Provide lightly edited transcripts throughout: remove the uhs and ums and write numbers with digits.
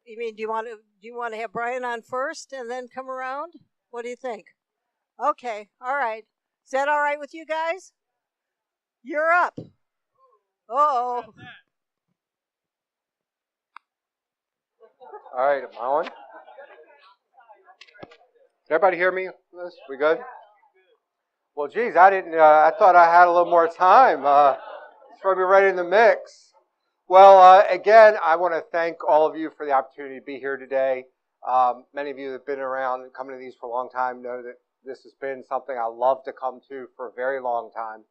You mean, do you want to have Brian on first and then come around? What do you think? Okay, all right. Is that all right with you guys? You're up. Oh. All right, am I on? Can everybody hear me? We good? Well, geez, I didn't. I thought I had a little more time. Throw me right in the mix. Well, again, I want to thank all of you for the opportunity to be here today. Many of you that have been around and coming to these for a long time know that this has been something I love to come to for a very long time.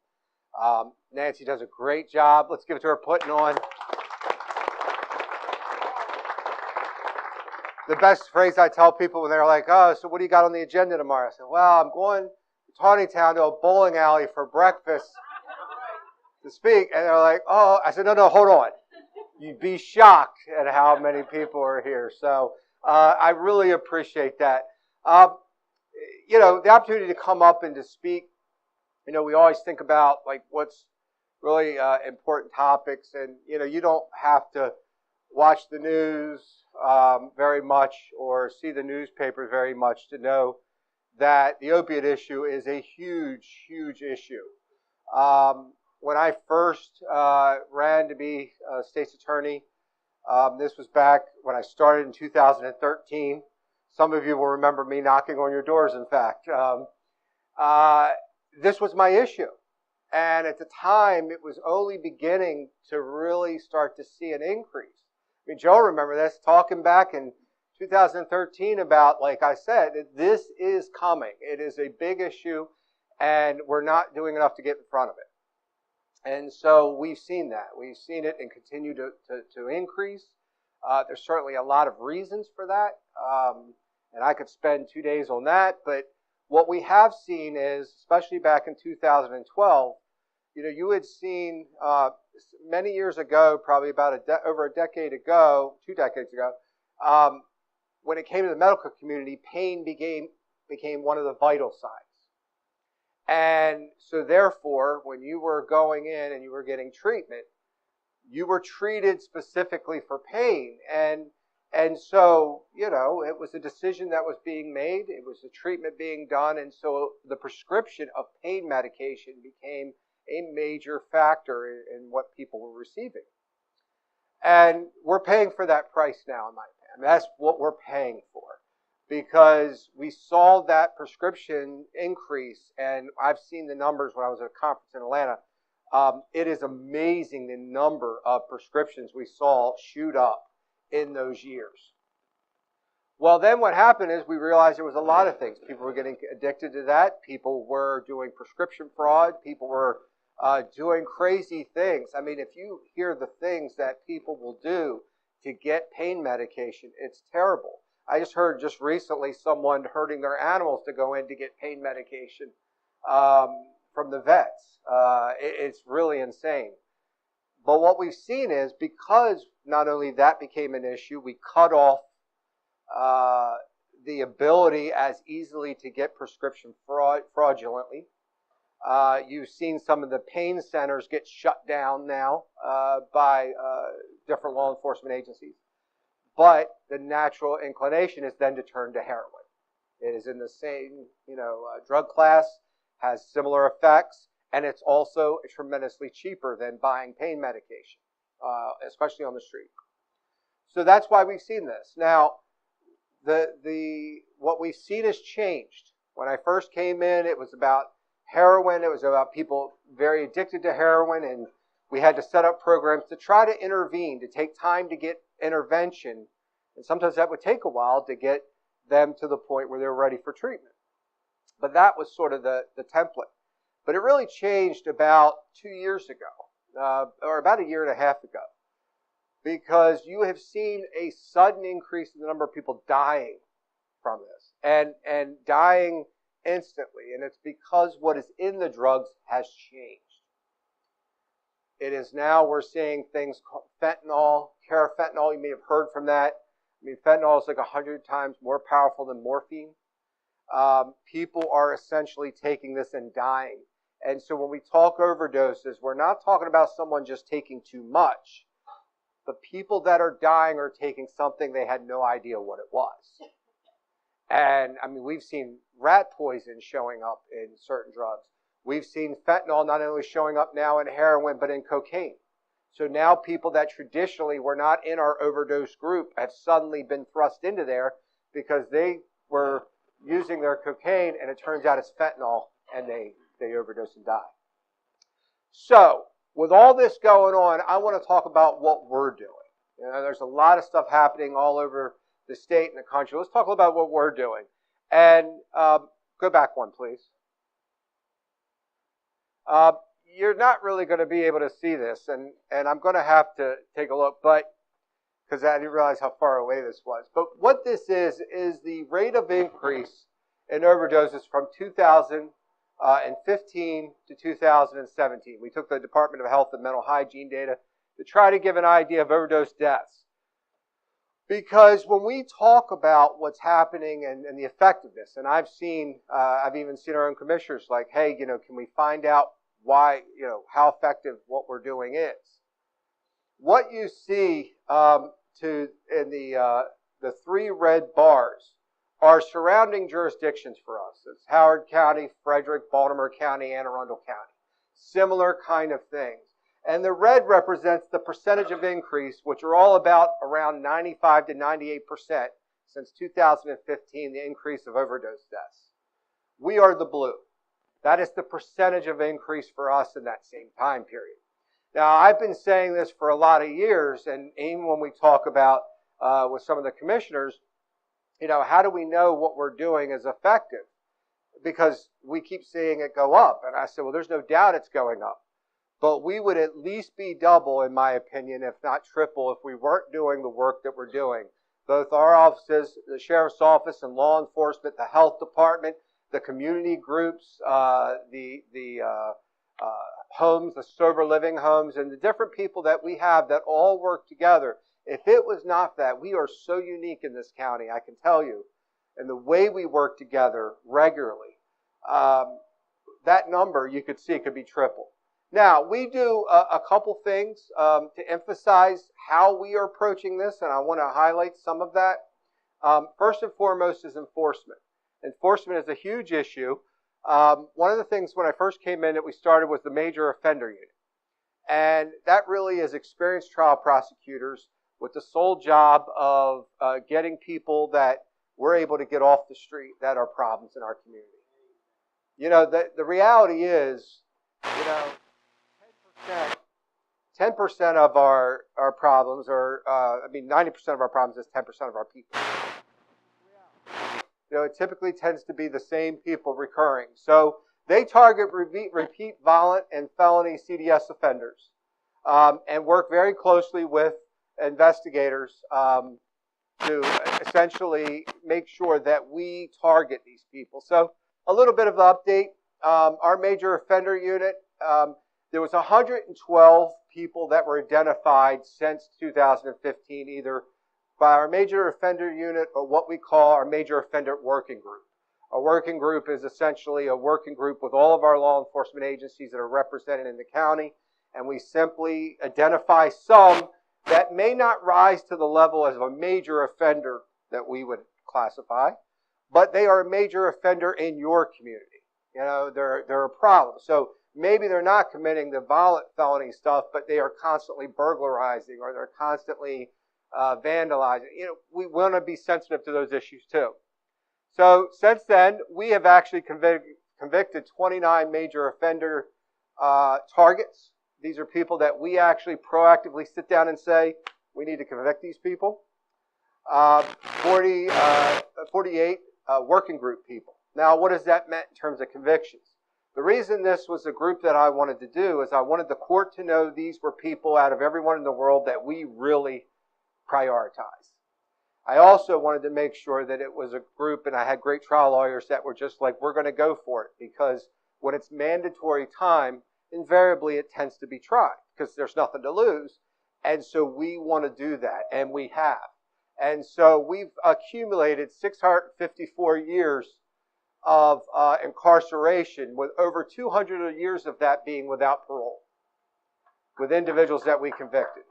Nancy does a great job. Let's give it to her putting on. The best phrase I tell people when they're like, oh, so what do you got on the agenda tomorrow? I said, well, I'm going to Taneytown to a bowling alley for breakfast to speak. And they're like, oh, I said, no, hold on. You'd be shocked at how many people are here. So I really appreciate that. The opportunity to come up and to speak, we always think about like what's really important topics. And, you don't have to watch the news very much or see the newspapers very much to know that the opiate issue is a huge, huge issue. When I first ran to be a state's attorney, this was back when I started in 2013. Some of you will remember me knocking on your doors, in fact. This was my issue. And at the time, it was only beginning to really start to see an increase. I mean, Joe, remember this, talking back in 2013 about, like I said, this is coming. It is a big issue, and we're not doing enough to get in front of it. And so we've seen that. We've seen it and continue to increase. There's certainly a lot of reasons for that, and I could spend 2 days on that. But what we have seen is, especially back in 2012, you had seen many years ago, probably about over a decade ago, 2 decades ago, when it came to the medical community, pain became one of the vital signs. And so therefore, when you were going in and you were getting treatment, you were treated specifically for pain. And so, it was a decision that was being made. It was a treatment being done. And so the prescription of pain medication became a major factor in what people were receiving. And we're paying for that price now, in my opinion. That's what we're paying for. Because we saw that prescription increase, and I've seen the numbers when I was at a conference in Atlanta. It is amazing the number of prescriptions we saw shoot up in those years. Well, then what happened is we realized there was a lot of things. People were getting addicted to that. People were doing prescription fraud. People were doing crazy things. I mean, if you hear the things that people will do to get pain medication, it's terrible. I just heard just recently someone hurting their animals to go in to get pain medication from the vets. It's really insane. But what we've seen is because not only that became an issue, we cut off the ability as easily to get prescription fraudulently. You've seen some of the pain centers get shut down now by different law enforcement agencies. But the natural inclination is then to turn to heroin. It is in the same, drug class, has similar effects, and it's also tremendously cheaper than buying pain medication, especially on the street. So that's why we've seen this. Now, what we've seen has changed. When I first came in, it was about heroin. It was about people very addicted to heroin, and we had to set up programs to try to intervene, to take time to get intervention. And sometimes that would take a while to get them to the point where they're ready for treatment. But that was sort of the template. But it really changed about 2 years ago, or about a year and a half ago, because you have seen a sudden increase in the number of people dying from this, and dying instantly. And it's because what is in the drugs has changed. It is now we're seeing things called fentanyl, carfentanil. You may have heard from that. I mean, fentanyl is like 100 times more powerful than morphine. People are essentially taking this and dying. And so when we talk overdoses, we're not talking about someone just taking too much. the people that are dying are taking something they had no idea what it was. And, I mean, we've seen rat poison showing up in certain drugs. We've seen fentanyl not only showing up now in heroin, but in cocaine. So now people that traditionally were not in our overdose group have suddenly been thrust into there because they were using their cocaine, and it turns out it's fentanyl, and they overdose and die. So, with all this going on, I want to talk about what we're doing. You know, there's a lot of stuff happening all over the state and the country. Let's talk about what we're doing. And go back one, please. You're not really going to be able to see this, and I'm going to have to take a look, but because I didn't realize how far away this was. But what this is the rate of increase in overdoses from 2015 to 2017. We took the Department of Health and Mental Hygiene data to try to give an idea of overdose deaths. Because when we talk about what's happening and the effectiveness, and I've even seen our own commissioners like, hey, you know, can we find out why, you know, how effective what we're doing is? What you see in the three red bars are surrounding jurisdictions for us. It's Howard County, Frederick, Baltimore County, Anne Arundel County. Similar kind of things. And the red represents the percentage of increase, which are all about around 95 to 98% since 2015, the increase of overdose deaths. We are the blue. That is the percentage of increase for us in that same time period. Now, I've been saying this for a lot of years, and even when we talk about with some of the commissioners, you know, how do we know what we're doing is effective? Because we keep seeing it go up. And I said, well, there's no doubt it's going up. But we would at least be double, in my opinion, if not triple, if we weren't doing the work that we're doing. Both our offices, the Sheriff's Office and law enforcement, the health department, the community groups, the homes, the sober living homes, and the different people that we have that all work together. If it was not that, we are so unique in this county, I can tell you, and the way we work together regularly, that number you could see could be triple. Now, we do a couple things to emphasize how we are approaching this, and I want to highlight some of that. First and foremost is enforcement. Enforcement is a huge issue. One of the things when I first came in that we started was the major offender unit. And that really is experienced trial prosecutors with the sole job of getting people that we're able to get off the street that are problems in our community. You know, the reality is, you know, 10% of our problems are, 90% of our problems is 10% of our people. You know, it typically tends to be the same people recurring. So they target repeat violent and felony CDS offenders and work very closely with investigators to essentially make sure that we target these people. So a little bit of an update. Our major offender unit, there was 112 people that were identified since 2015, either by our major offender unit or what we call our major offender working group. A working group is essentially a working group with all of our law enforcement agencies that are represented in the county, and we simply identify some that may not rise to the level as a major offender that we would classify, but they are a major offender in your community. You know, they're a problem. So maybe they're not committing the violent felony stuff, but they are constantly burglarizing or they're constantly vandalizing. You know, we want to be sensitive to those issues too. So since then, we have actually convicted 29 major offender targets. These are people that we actually proactively sit down and say, we need to convict these people. 48 working group people. Now, what does that mean in terms of convictions? The reason this was a group that I wanted to do is I wanted the court to know these were people out of everyone in the world that we really prioritize. I also wanted to make sure that it was a group, and I had great trial lawyers that were just like, we're going to go for it, because when it's mandatory time, invariably it tends to be tried because there's nothing to lose. And so we want to do that, and we have. And so we've accumulated 654 years of incarceration, with over 200 years of that being without parole, with individuals that we convicted.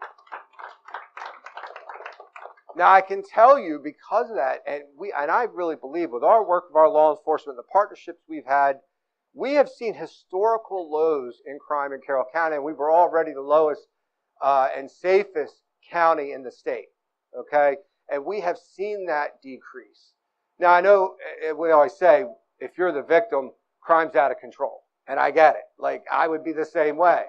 Now, I can tell you because of that, and I really believe with our work of our law enforcement, the partnerships we've had, we have seen historical lows in crime in Carroll County, and we were already the lowest and safest county in the state. Okay, and we have seen that decrease. Now, I know we always say if you're the victim, crime's out of control, and I get it. Like I would be the same way.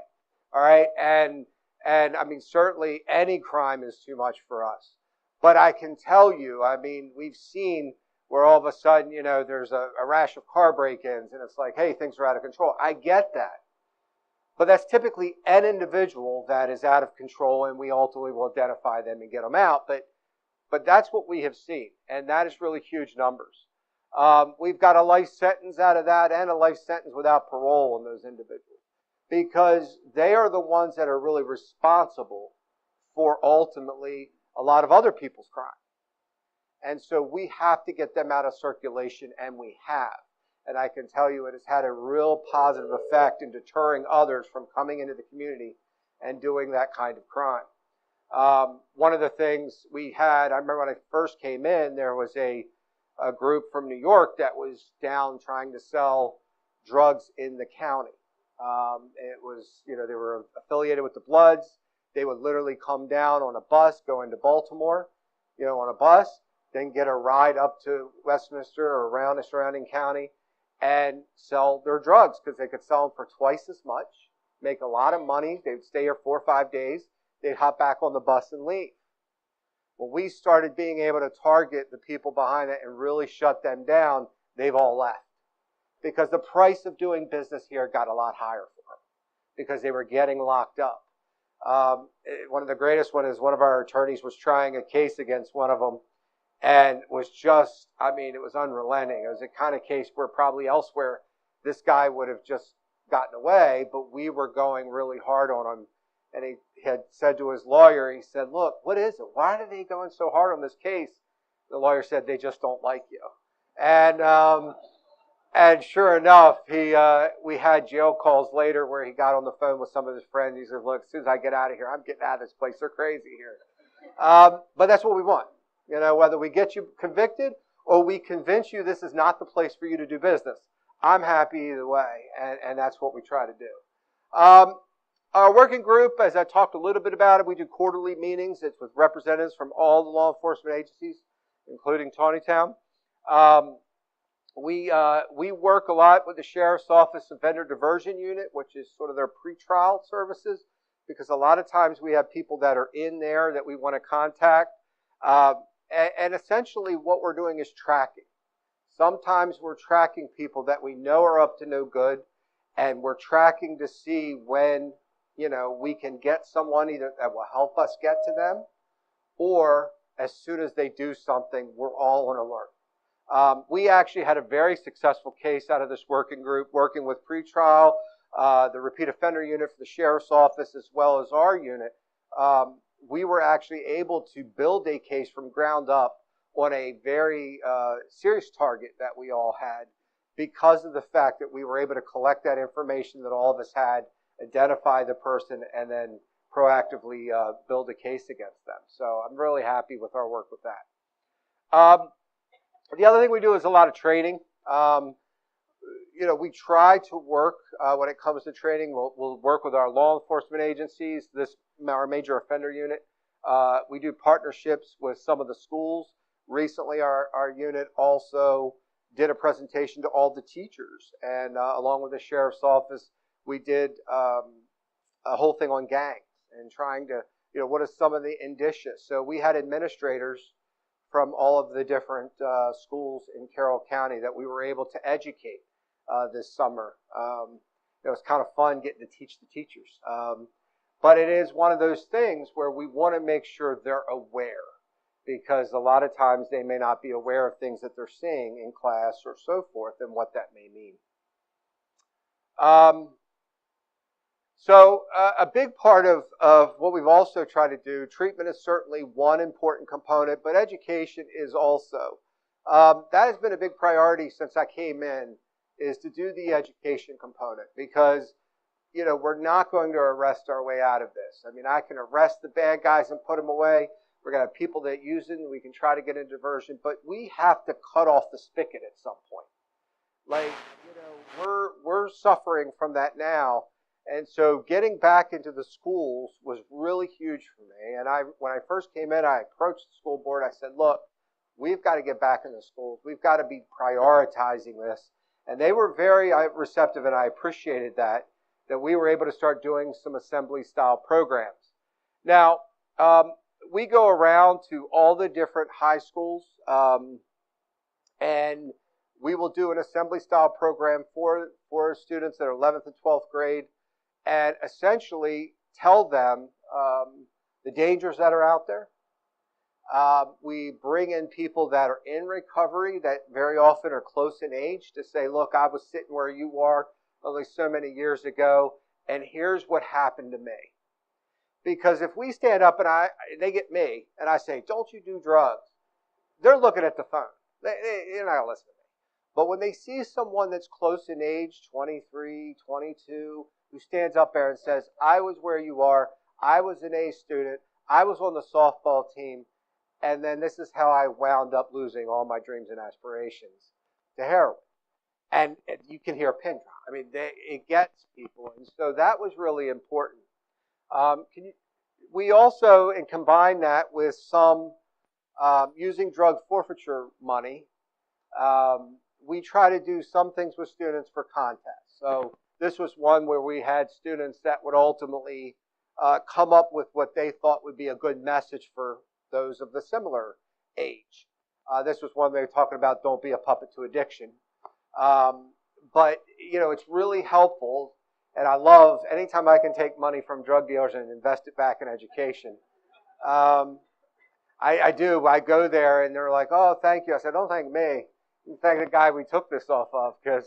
All right, and I mean certainly any crime is too much for us. But I can tell you, I mean, we've seen where all of a sudden, you know, there's a rash of car break-ins, and it's like, hey, things are out of control. I get that. But that's typically an individual that is out of control, and we ultimately will identify them and get them out. But that's what we have seen, and that is really huge numbers. We've got a life sentence out of that and a life sentence without parole in those individuals because they are the ones that are really responsible for ultimately a lot of other people's crime. And so we have to get them out of circulation, and we have. And I can tell you it has had a real positive effect in deterring others from coming into the community and doing that kind of crime. One of the things we had, I remember when I first came in, there was a group from New York that was down trying to sell drugs in the county. It was, you know, they were affiliated with the Bloods. They would literally come down on a bus, go into Baltimore, you know, on a bus, then get a ride up to Westminster or around the surrounding county and sell their drugs because they could sell them for twice as much, make a lot of money. They would stay here 4 or 5 days. They'd hop back on the bus and leave. When we started being able to target the people behind it and really shut them down, they've all left because the price of doing business here got a lot higher for them because they were getting locked up. One of the greatest one is one of our attorneys was trying a case against one of them and was just, I mean, it was unrelenting. It was a kind of case where probably elsewhere this guy would have just gotten away, but we were going really hard on him. And he had said to his lawyer, he said, look, what is it? Why are they going so hard on this case? The lawyer said, they just don't like you. And sure enough, we had jail calls later where he got on the phone with some of his friends. He said, look, as soon as I get out of here, I'm getting out of this place. They're crazy here. But that's what we want. You know, whether we get you convicted or we convince you this is not the place for you to do business, I'm happy either way. And that's what we try to do. Our working group, as I talked a little bit about it, we do quarterly meetings. It's with representatives from all the law enforcement agencies, including Taneytown. We work a lot with the Sheriff's Office Offender Diversion Unit, which is sort of their pretrial services, because a lot of times we have people that are in there that we want to contact. And essentially what we're doing is tracking. Sometimes we're tracking people that we know are up to no good, and we're tracking to see when, you know, we can get someone either that will help us get to them, or as soon as they do something, we're all on alert. We actually had a very successful case out of this working group, working with pretrial, the repeat offender unit for the Sheriff's Office, as well as our unit. We were actually able to build a case from ground up on a very serious target that we all had because of the fact that we were able to collect that information that all of us had, identify the person, and then proactively build a case against them. So I'm really happy with our work with that. The other thing we do is a lot of training. You know, we try to work when it comes to training. We'll work with our law enforcement agencies, our major offender unit. We do partnerships with some of the schools. Recently, our unit also did a presentation to all the teachers, and along with the Sheriff's Office, we did a whole thing on gangs and trying to, you know, what are some of the indicia. So we had administrators from all of the different schools in Carroll County that we were able to educate this summer. It was kind of fun getting to teach the teachers. But it is one of those things where we want to make sure they're aware, because a lot of times they may not be aware of things that they're seeing in class or so forth and what that may mean. So a big part of what we've also tried to do, treatment is certainly one important component, but education is also. That has been a big priority since I came in, is to do the education component, because, you know, we're not going to arrest our way out of this. I mean, I can arrest the bad guys and put them away, We're going to have people that use it, and we can try to get into diversion, but we have to cut off the spigot at some point. Like, we're suffering from that now. And so getting back into the schools was really huge for me. And when I first came in, I approached the school board. I said, look, we've got to get back in the schools. We've got to be prioritizing this. And they were very receptive, and I appreciated that we were able to start doing some assembly-style programs. Now, we go around to all the different high schools, and we will do an assembly-style program for students that are 11th and 12th grade, and essentially tell them the dangers that are out there. We bring in people that are in recovery that very often are close in age to say, look, I was sitting where you are only so many years ago, and here's what happened to me. Because if we stand up and they get me, and I say, don't you do drugs, they're looking at the phone. They're not going to listen to me. But when they see someone that's close in age, 23, 22, who stands up there and says, I was where you are, I was an A student, I was on the softball team, and then this is how I wound up losing all my dreams and aspirations to heroin. And you can hear a pin drop. I mean, it gets people. And so that was really important. We also, and combine that with some using drug forfeiture money, we try to do some things with students for contests. So this was one where we had students that would ultimately come up with what they thought would be a good message for those of the similar age. This was one they were talking about, don't be a puppet to addiction. But, it's really helpful. And I love anytime I can take money from drug dealers and invest it back in education. I do. I go there and they're like, oh, thank you. I said, don't thank me. You thank the guy we took this off of, because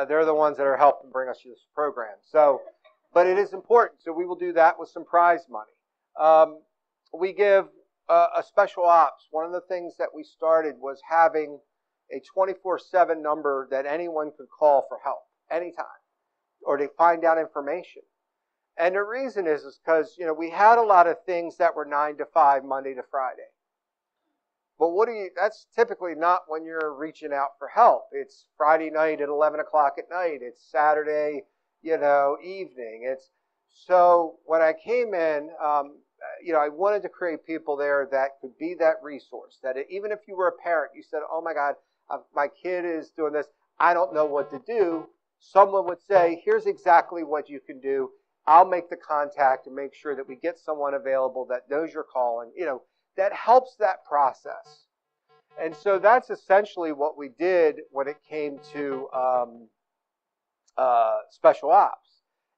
they're the ones that are helping bring us to this program. So, but it is important. So we will do that with some prize money. We give a special ops. One of the things that we started was having a 24/7 number that anyone could call for help anytime, or to find out information. And the reason is because, we had a lot of things that were 9 to 5, Monday to Friday. But that's typically not when you're reaching out for help. It's Friday night at 11 o'clock at night. It's Saturday, evening. So when I came in, I wanted to create people there that could be that resource. That even if you were a parent, you said, oh my God, my kid is doing this, I don't know what to do. Someone would say, here's exactly what you can do. I'll make the contact and make sure that we get someone available that knows you're calling. That helps that process. And so that's essentially what we did when it came to special ops.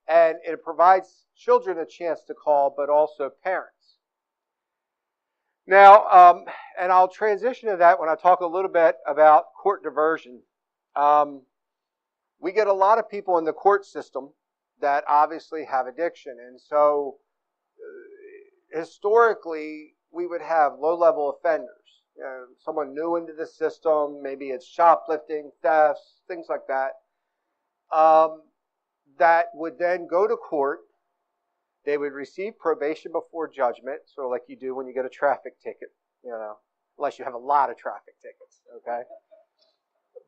And it provides children a chance to call, but also parents. Now, and I'll transition to that when I talk a little bit about court diversion. We get a lot of people in the court system that obviously have addiction. And so historically, we would have low-level offenders. Someone new into the system, maybe it's shoplifting, thefts, things like that, that would then go to court. They would receive probation before judgment, sort of like you do when you get a traffic ticket, unless you have a lot of traffic tickets, okay?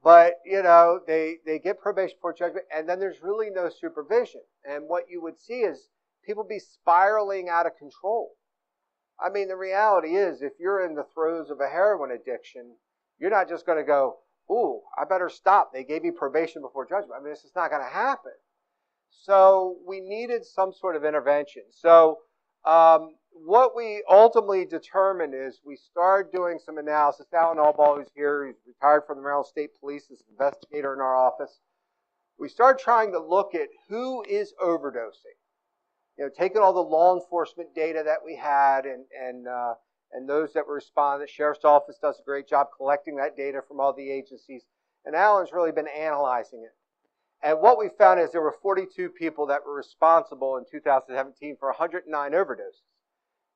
But, they get probation before judgment, and then there's really no supervision. And what you would see is people be spiraling out of control. I mean, the reality is, if you're in the throes of a heroin addiction, you're not just going to go, ooh, I better stop. They gave me probation before judgment. I mean, this is not going to happen. So we needed some sort of intervention. So what we ultimately determined is we started doing some analysis. Alan Allball, who's here, he's retired from the Maryland State Police, is an investigator in our office. We started trying to look at who is overdosing. Taking all the law enforcement data that we had and those that were responding. The Sheriff's Office does a great job collecting that data from all the agencies. And Alan's really been analyzing it. And what we found is there were 42 people that were responsible in 2017 for 109 overdoses,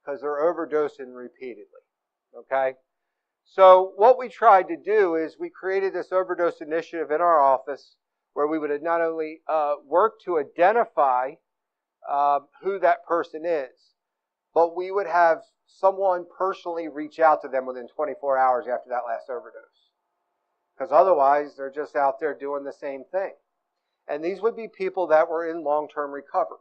because they're overdosing repeatedly, okay? So what we tried to do is we created this overdose initiative in our office where we would not only work to identify who that person is, but we would have someone personally reach out to them within 24 hours after that last overdose. Because otherwise, they're just out there doing the same thing. And these would be people that were in long-term recovery,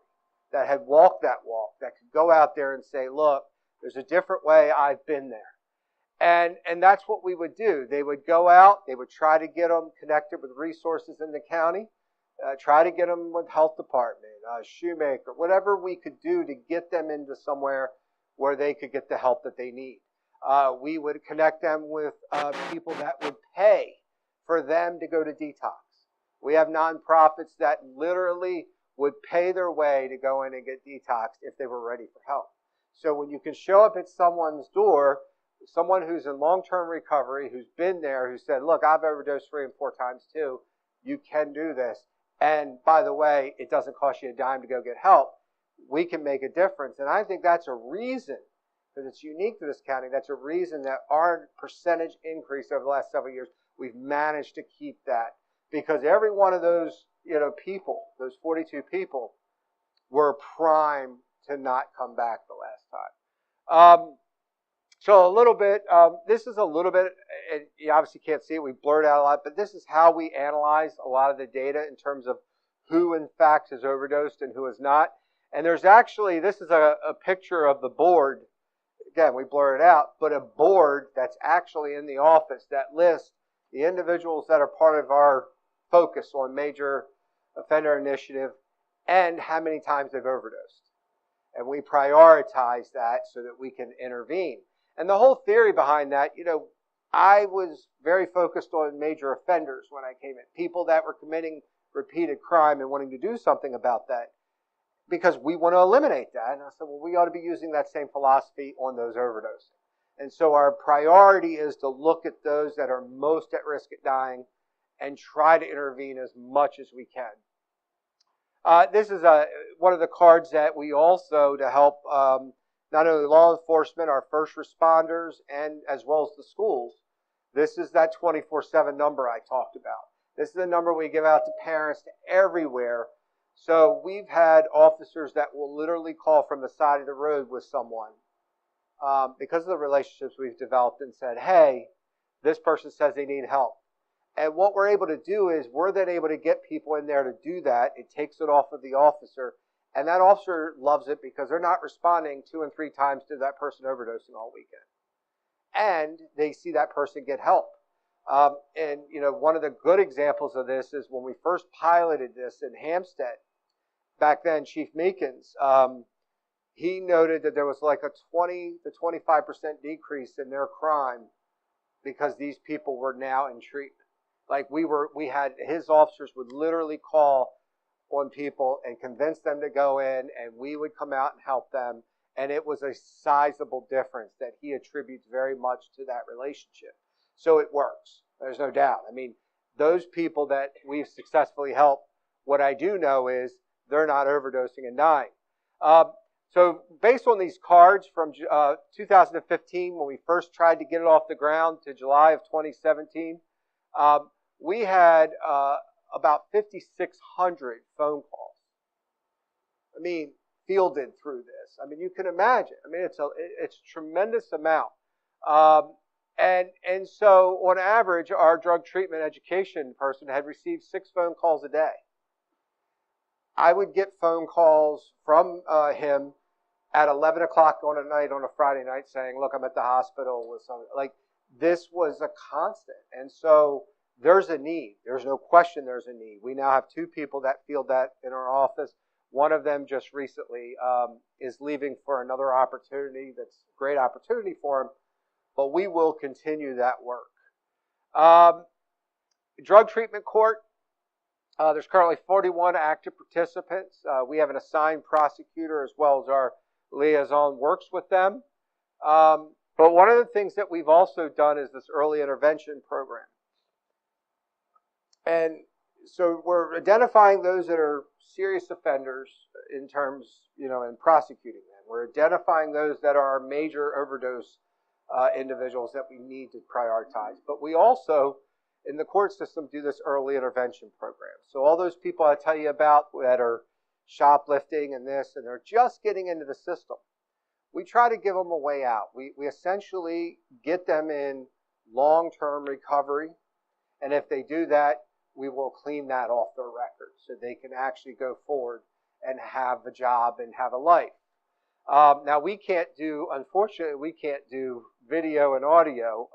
that had walked that walk, that could go out there and say, look, there's a different way, I've been there. And that's what we would do. They would go out, they would try to get them connected with resources in the county, try to get them with health department, shoemaker, whatever we could do to get them into somewhere where they could get the help that they need. We would connect them with people that would pay for them to go to detox. We have nonprofits that literally would pay their way to go in and get detoxed if they were ready for help. So when you can show up at someone's door, someone who's in long-term recovery, who's been there, who said, look, I've overdosed 3 and 4 times too, you can do this. And by the way, it doesn't cost you a dime to go get help. We can make a difference. And I think that's a reason, because it's unique to this county, that's a reason that our percentage increase over the last several years, we've managed to keep that. Because every one of those, people, those 42 people, were primed to not come back the last time. So a little bit, this is a little bit, and you obviously can't see it, we blurred out a lot, but this is how we analyze a lot of the data in terms of who in fact has overdosed and who has not. And there's actually, this is a picture of the board, again, we blur it out, but a board that's actually in the office that lists the individuals that are part of our focus on major offender initiative and how many times they've overdosed. And we prioritize that so that we can intervene. And the whole theory behind that, I was very focused on major offenders when I came in. People that were committing repeated crime and wanting to do something about that. Because we want to eliminate that. And I said, well, we ought to be using that same philosophy on those overdosing. And so our priority is to look at those that are most at risk at dying and try to intervene as much as we can. This is one of the cards that we also, to help not only law enforcement, our first responders, and as well as the schools. This is that 24/7 number I talked about. This is the number we give out to parents to everywhere. So we've had officers that will literally call from the side of the road with someone because of the relationships we've developed and said, hey, this person says they need help. And what we're able to do is we're then able to get people in there to do that. It takes it off of the officer. And that officer loves it because they're not responding 2 and 3 times to that person overdosing all weekend. And they see that person get help. And one of the good examples of this is when we first piloted this in Hampstead. Back then, Chief Meekins, he noted that there was like a 20 to 25% decrease in their crime because these people were now in treatment. Like we had his officers would literally call on people and convince them to go in, and we would come out and help them. And it was a sizable difference that he attributes very much to that relationship. So it works. There's no doubt. I mean, those people that we've successfully helped, what I do know is they're not overdosing and dying. So based on these cards from 2015, when we first tried to get it off the ground, to July of 2017, we had about 5,600 phone calls. I mean, fielded through this. I mean, you can imagine. I mean, it's a tremendous amount. And so on average, our drug treatment education person had received 6 phone calls a day. I would get phone calls from him at 11 o'clock on a night, on a Friday night, saying, look, I'm at the hospital with something. Like, this was a constant. And so there's a need. There's no question there's a need. We now have 2 people that feel that in our office. One of them just recently is leaving for another opportunity. That's a great opportunity for him. But we will continue that work. Drug treatment court. There's currently 41 active participants. We have an assigned prosecutor as well as our liaison works with them. But one of the things that we've also done is this early intervention program. And so we're identifying those that are serious offenders in terms, and prosecuting them. We're identifying those that are major overdose individuals that we need to prioritize. But we also, in the court system, do this early intervention program. So all those people I tell you about that are shoplifting and this, and they're just getting into the system, we try to give them a way out. We essentially get them in long-term recovery, and if they do that, we will clean that off their record so they can actually go forward and have a job and have a life. Now, unfortunately, we can't do video and audio,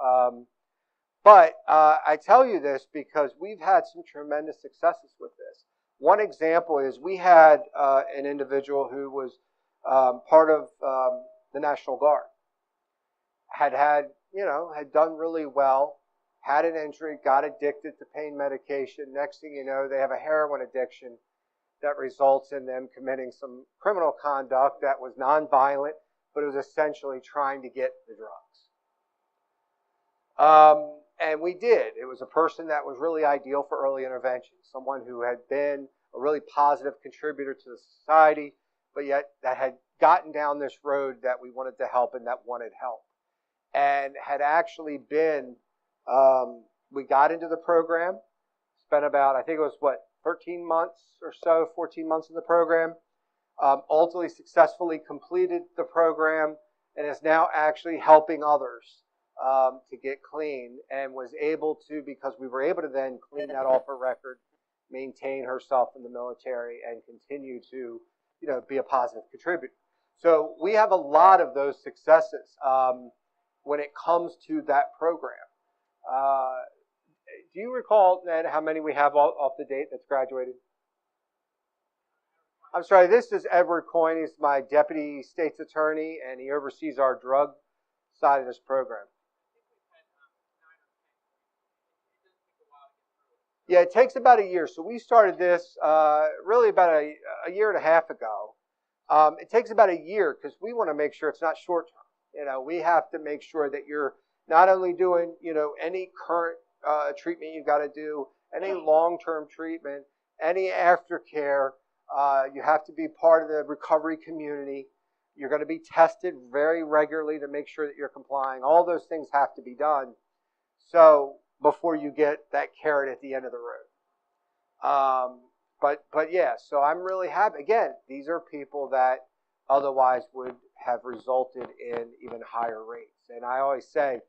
but I tell you this because we've had some tremendous successes with this. One example is we had an individual who was part of the National Guard, had done really well, had an injury, got addicted to pain medication. Next thing you know, they have a heroin addiction that results in them committing some criminal conduct that was nonviolent, but it was essentially trying to get the drugs. And we did. It was a person that was really ideal for early intervention, someone who had been a really positive contributor to the society, but yet that had gotten down this road that we wanted to help and that wanted help. And had actually been, we got into the program, spent about, I think it was 13 months or so, 14 months in the program, ultimately successfully completed the program and is now actually helping others to get clean, and was able to, because we were able to then clean that off her record, maintain herself in the military and continue to, be a positive contributor. So we have a lot of those successes when it comes to that program. Do you recall, Ned, how many we have off the date that's graduated? I'm sorry, this is Edward Coyne. He's my deputy state's attorney, and he oversees our drug side of this program. Yeah, it takes about a year. So we started this really about a year and a half ago. It takes about a year because we want to make sure it's not short term. We have to make sure that you're not only doing, any current treatment you've got to do, any long-term treatment, any aftercare. You have to be part of the recovery community. You're going to be tested very regularly to make sure that you're complying. All those things have to be done. So before you get that carrot at the end of the road. But yeah, so I'm really happy. Again, these are people that otherwise would have resulted in even higher rates. And I always say,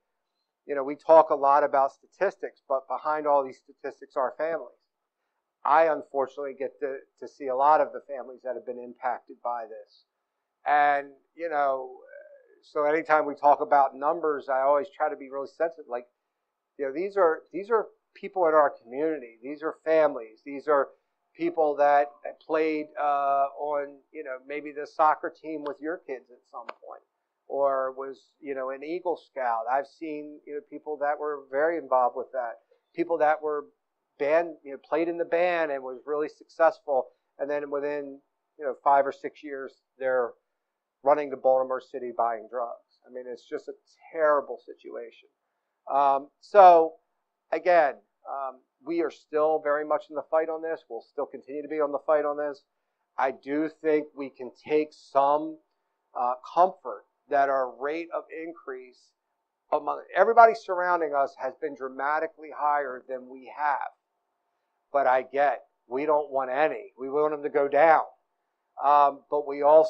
we talk a lot about statistics, but behind all these statistics are families. I unfortunately get to see a lot of the families that have been impacted by this. And, so anytime we talk about numbers, I always try to be really sensitive. Like, these are people in our community. These are families. These are people that played on, maybe the soccer team with your kids at some point, or was, an Eagle Scout. I've seen, people that were very involved with that. People that were played in the band and was really successful, and then within, 5 or 6 years, they're running to Baltimore City buying drugs. I mean, it's just a terrible situation. So, again, we are still very much in the fight on this. We'll still continue to be on the fight on this. I do think we can take some comfort that our rate of increase among everybody surrounding us has been dramatically higher than we have. But we don't want any. We want them to go down. But we are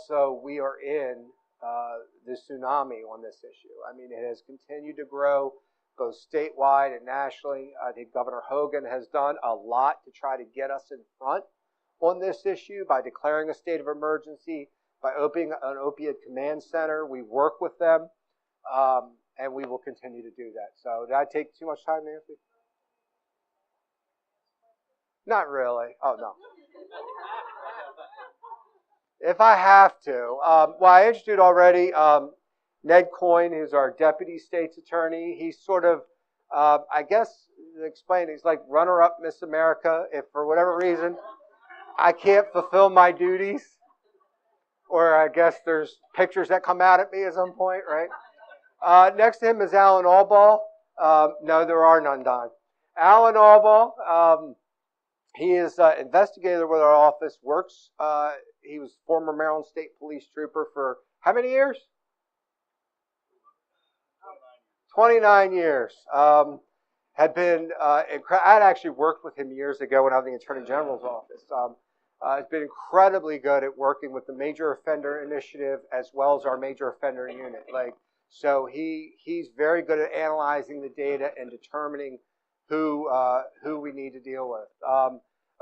in the tsunami on this issue. I mean, it has continued to grow both statewide and nationally. I think Governor Hogan has done a lot to try to get us in front on this issue by declaring a state of emergency, by opening an opioid command center. We work with them, and we will continue to do that. So did I take too much time, Nancy? Not really. Oh, no. If I have to. I introduced already Ned Coyne, who's our deputy state's attorney. He's sort of, he's like runner-up Miss America. If for whatever reason I can't fulfill my duties, or I guess there's pictures that come out at me at some point, right? Next to him is Alan Allball. No, there are none, Don. Alan Allball, he is an investigator with our office, he was former Maryland State Police Trooper for how many years? 29 years. I'd actually worked with him years ago when I was in the Attorney General's office. has been incredibly good at working with the major offender initiative as well as our major offender unit. So he's very good at analyzing the data and determining who we need to deal with.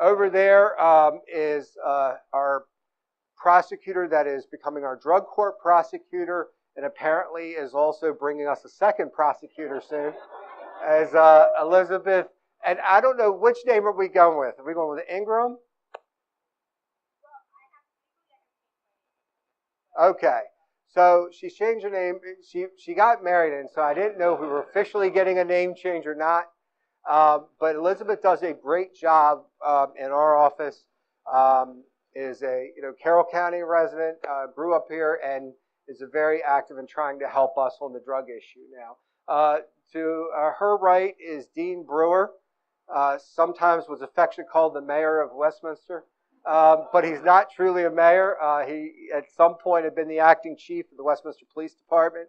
Over there is our prosecutor that is becoming our drug court prosecutor, and apparently is also bringing us a second prosecutor soon, as Elizabeth. And I don't know, which name are we going with? Are we going with Ingram? Okay. So she's changed her name. She got married, and so I didn't know if we were officially getting a name change or not. But Elizabeth does a great job in our office. Is a Carroll County resident, grew up here, and is very active in trying to help us on the drug issue now. To her right is Dean Brewer, sometimes was affectionately called the mayor of Westminster, but he's not truly a mayor. He at some point had been the acting chief of the Westminster Police Department.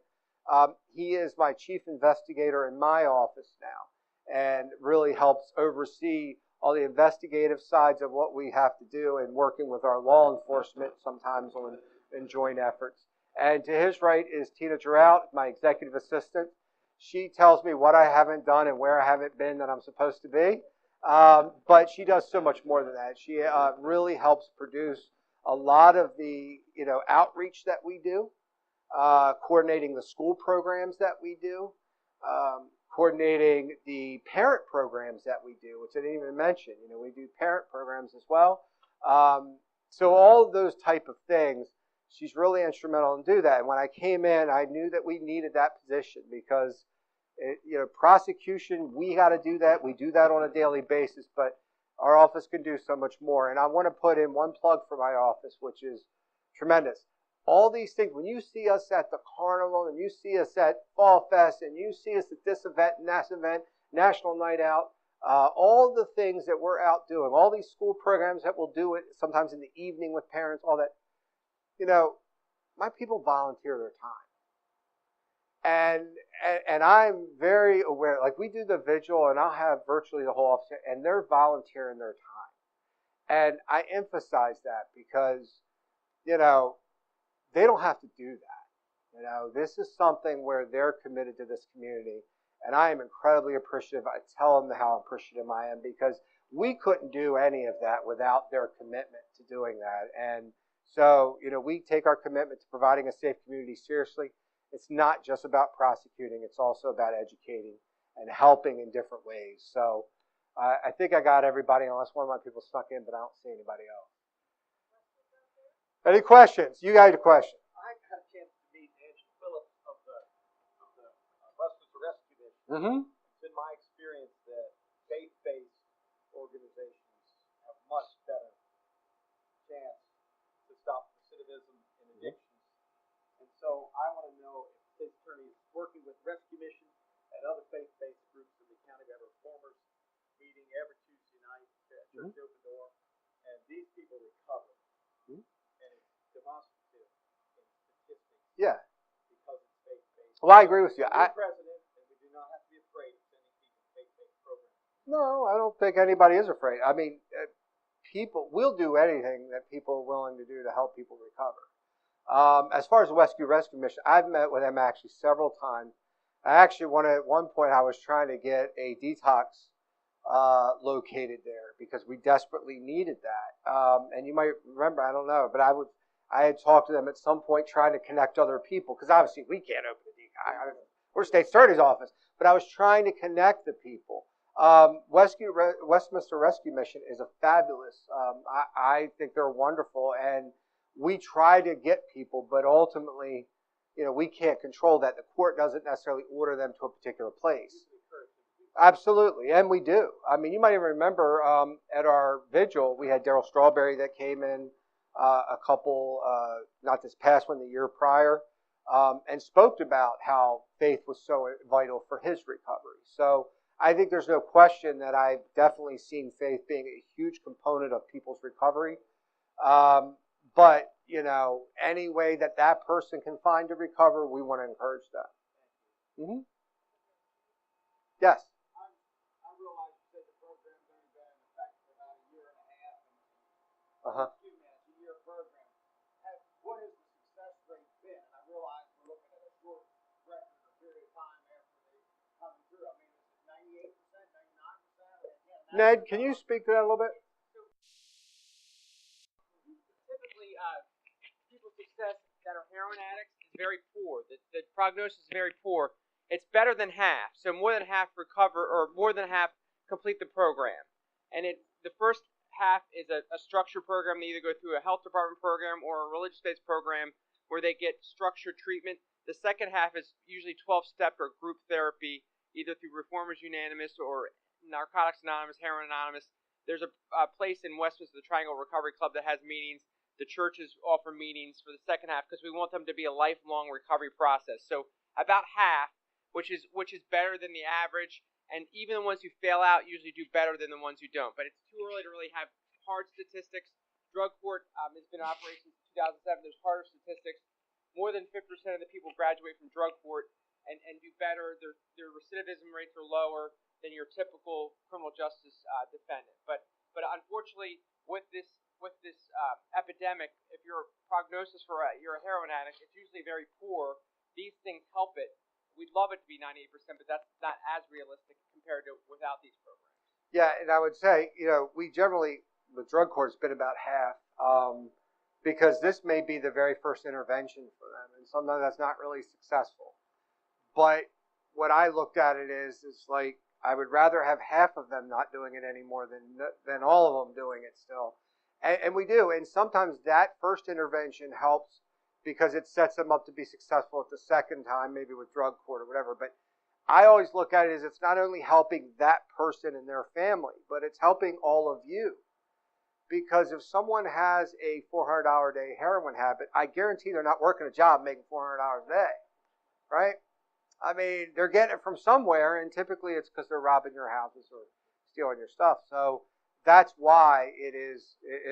He is my chief investigator in my office now, and really helps oversee all the investigative sides of what we have to do and working with our law enforcement sometimes in joint efforts. And to his right is Tina Girout, my executive assistant. She tells me what I haven't done and where I haven't been that I'm supposed to be. But she does so much more than that. She really helps produce a lot of the outreach that we do, coordinating the school programs that we do, coordinating the parent programs that we do, which I didn't even mention. We do parent programs as well. So all of those type of things, she's really instrumental in do that. And when I came in, I knew that we needed that position because, prosecution, we got to do that. We do that on a daily basis, but our office can do so much more. And I want to put in one plug for my office, which is tremendous. All these things, when you see us at the carnival, and you see us at Fall Fest, and you see us at this event, and that event, National Night Out, all the things that we're out doing, all these school programs that we'll do it sometimes in the evening with parents, all that, my people volunteer their time. And I'm very aware, like we do the vigil, and I'll have virtually the whole office, and they're volunteering their time. And I emphasize that because, they don't have to do that. This is something where they're committed to this community, and I am incredibly appreciative. I tell them how appreciative I am because we couldn't do any of that without their commitment to doing that. And so, we take our commitment to providing a safe community seriously. It's not just about prosecuting. It's also about educating and helping in different ways. So I think I got everybody, unless one of my people snuck in, but I don't see anybody else. Any questions? You got a question. I had a chance to meet Angela Phillips of the Buisness Rescue Mission. Mm-hmm. It's been my experience that faith-based organizations have much better chance to stop recidivism and addictions. And so I want to know if the state attorney is working with Rescue Mission and other faith-based groups in the county. We have a reformers meeting every Tuesday night at Church Open Door, and these people recover. Demonstrative in statistics. Yeah. Because it's faith-based. Well, I agree with you. We're president, and we do not have to be afraid of sending people to faith-based programs. No, I don't think anybody is afraid. I mean, we'll do anything that people are willing to do to help people recover. As far as the Rescue Mission, I've met with them actually several times. I actually at one point I was trying to get a detox located there because we desperately needed that. And you might remember, I don't know, but I had talked to them at some point trying to connect other people because obviously we can't open a detox. We're state attorney's office, but I was trying to connect the people. Westminster Rescue Mission is a fabulous. I think they're wonderful, and we try to get people, but ultimately, we can't control that. The court doesn't necessarily order them to a particular place. Absolutely, and we do. I mean, you might even remember at our vigil, we had Daryl Strawberry that came in a couple, not this past one, the year prior, and spoke about how faith was so vital for his recovery. So I think there's no question that I've definitely seen faith being a huge component of people's recovery. But, any way that person can find to recover, we want to encourage that. Mm-hmm. Yes? I realize you said the program's only been in effect for about a year and a half. Uh-huh. in your program, what has the success rate been? And I realize we're looking at a short record or period of time after they come through. I mean, is it 98%, 99%? Ned, can you speak to that a little bit? Typically, people's success that are heroin addicts is very poor. The prognosis is very poor. It's better than half. So more than half recover, or more than half complete the program. And the first half is a structured program. They either go through a health department program or a religious-based program where they get structured treatment. The second half is usually 12-step or group therapy, either through Reformers Unanimous or Narcotics Anonymous, Heroin Anonymous. There's a place in Westminster, the Triangle Recovery Club, that has meetings. The churches offer meetings for the second half because we want them to be a lifelong recovery process. So about half, which is better than the average, and even the ones who fail out usually do better than the ones who don't. But it's too early to really have hard statistics. Drug court has been in operation since 2007. There's harder statistics. More than 50% of the people graduate from drug court and do better. Their recidivism rates are lower than your typical criminal justice defendant. But unfortunately, with this epidemic, if your prognosis for you're a heroin addict, it's usually very poor. These things help it. We'd love it to be 98%, but that's not as realistic compared to without these programs. Yeah, and I would say, we generally, with drug court, it's been about half, because this may be the very first intervention for them, and sometimes that's not really successful. But what I looked at it is like, I would rather have half of them not doing it anymore than all of them doing it still. And we do, and sometimes that first intervention helps because it sets them up to be successful at the second time, maybe with drug court or whatever. But I always look at it as it's not only helping that person and their family, but it's helping all of you. Because if someone has a $400 a day heroin habit, I guarantee they're not working a job making $400 a day, right? I mean, they're getting it from somewhere, and typically it's because they're robbing your houses or stealing your stuff. So that's why it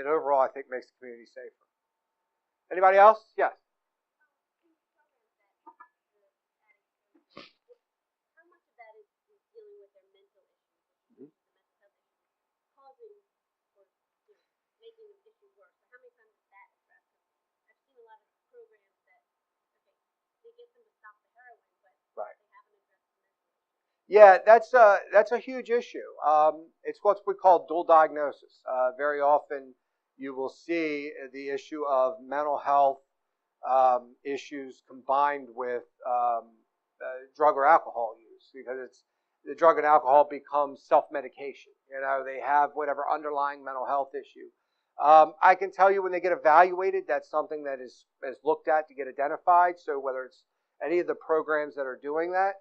overall, I think, makes the community safer. Anybody else? Yes. Right. Yeah, that's a huge issue. It's what we call dual diagnosis. Very often, you will see the issue of mental health issues combined with drug or alcohol use, because the drug and alcohol becomes self-medication. They have whatever underlying mental health issue. I can tell you when they get evaluated, that's something that is looked at to get identified. So whether it's any of the programs that are doing that,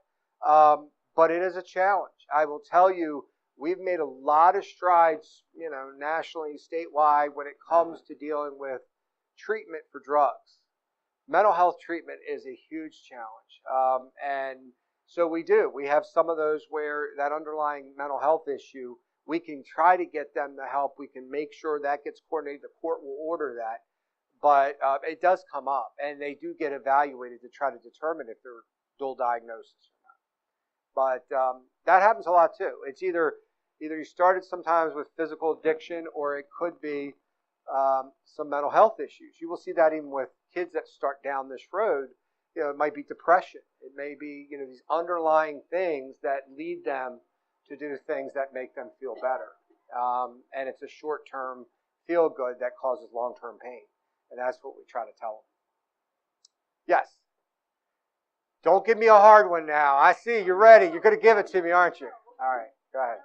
but it is a challenge. I will tell you, we've made a lot of strides, nationally, statewide, when it comes to dealing with treatment for drugs. Mental health treatment is a huge challenge. And so we have some of those where that underlying mental health issue, we can try to get them the help. We can make sure that gets coordinated. The court will order that. But it does come up, and they do get evaluated to try to determine if they're dual diagnosis or not. But that happens a lot too. It's either you started sometimes with physical addiction, or it could be some mental health issues. You will see that even with kids that start down this road. It might be depression. It may be these underlying things that lead them to do things that make them feel better. And it's a short-term feel good that causes long-term pain. And that's what we try to tell them. Yes. Don't give me a hard one now. I see you're ready. You're going to give it to me, aren't you? All right. Go ahead.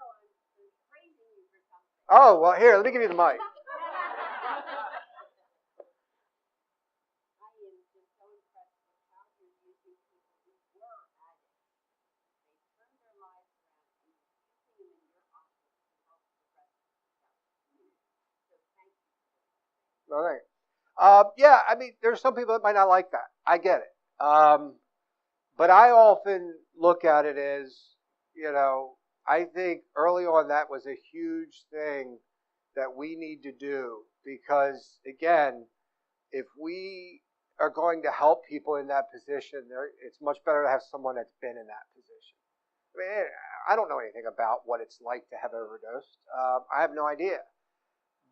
Oh, well, here, let me give you the mic. No, thank you. Yeah, I mean, there's some people that might not like that. I get it. But I often look at it as, I think early on that was a huge thing that we need to do, because, again, if we are going to help people in that position, it's much better to have someone that's been in that position. I mean, I don't know anything about what it's like to have overdosed. I have no idea.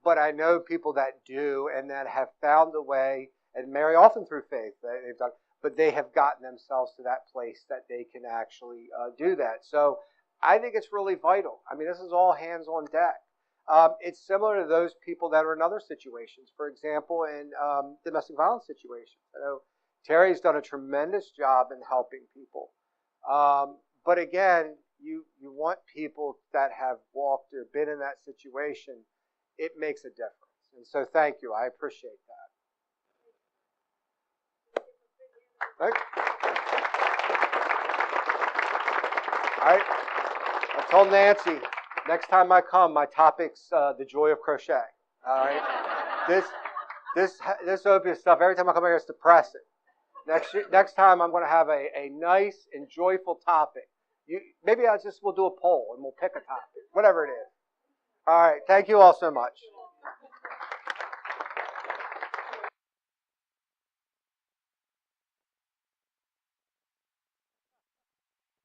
but I know people that do and that have found a way, and marry often through faith. They've done, but they have gotten themselves to that place that they can actually do that. So I think it's really vital. I mean, this is all hands on deck. It's similar to those people that are in other situations. For example, in domestic violence situations. I know Terry's done a tremendous job in helping people. But again, you want people that have walked or been in that situation. It makes a difference. And so thank you. I appreciate that. Right. All right. I told Nancy, next time I come, my topic's the joy of crochet. All right. This opiate stuff, every time I come here, it's depressing. Next time, I'm going to have a nice and joyful topic. Maybe we'll do a poll and we'll pick a topic, whatever it is. All right. Thank you all so much.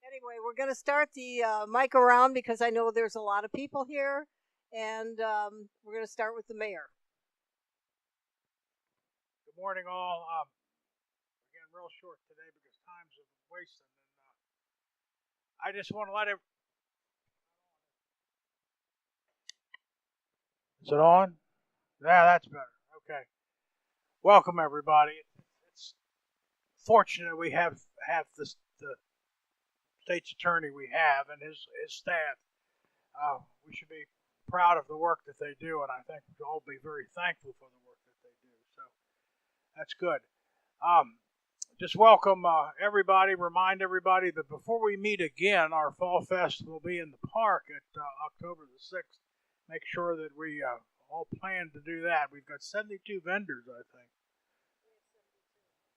Anyway, we're going to start the mic around because I know there's a lot of people here, and we're going to start with the mayor. Good morning, all. Again, real short today because time's wasting. And I just want to let it. Is it on? Yeah, that's better. Okay. Welcome, everybody. It's fortunate we have the state's attorney we have and his staff. We should be proud of the work that they do, and I think we'll all be very thankful for the work that they do. So that's good. Just welcome everybody. Remind everybody that before we meet again, our Fall Fest will be in the park at October the 6th. Make sure that we all plan to do that. We've got 72 vendors, I think.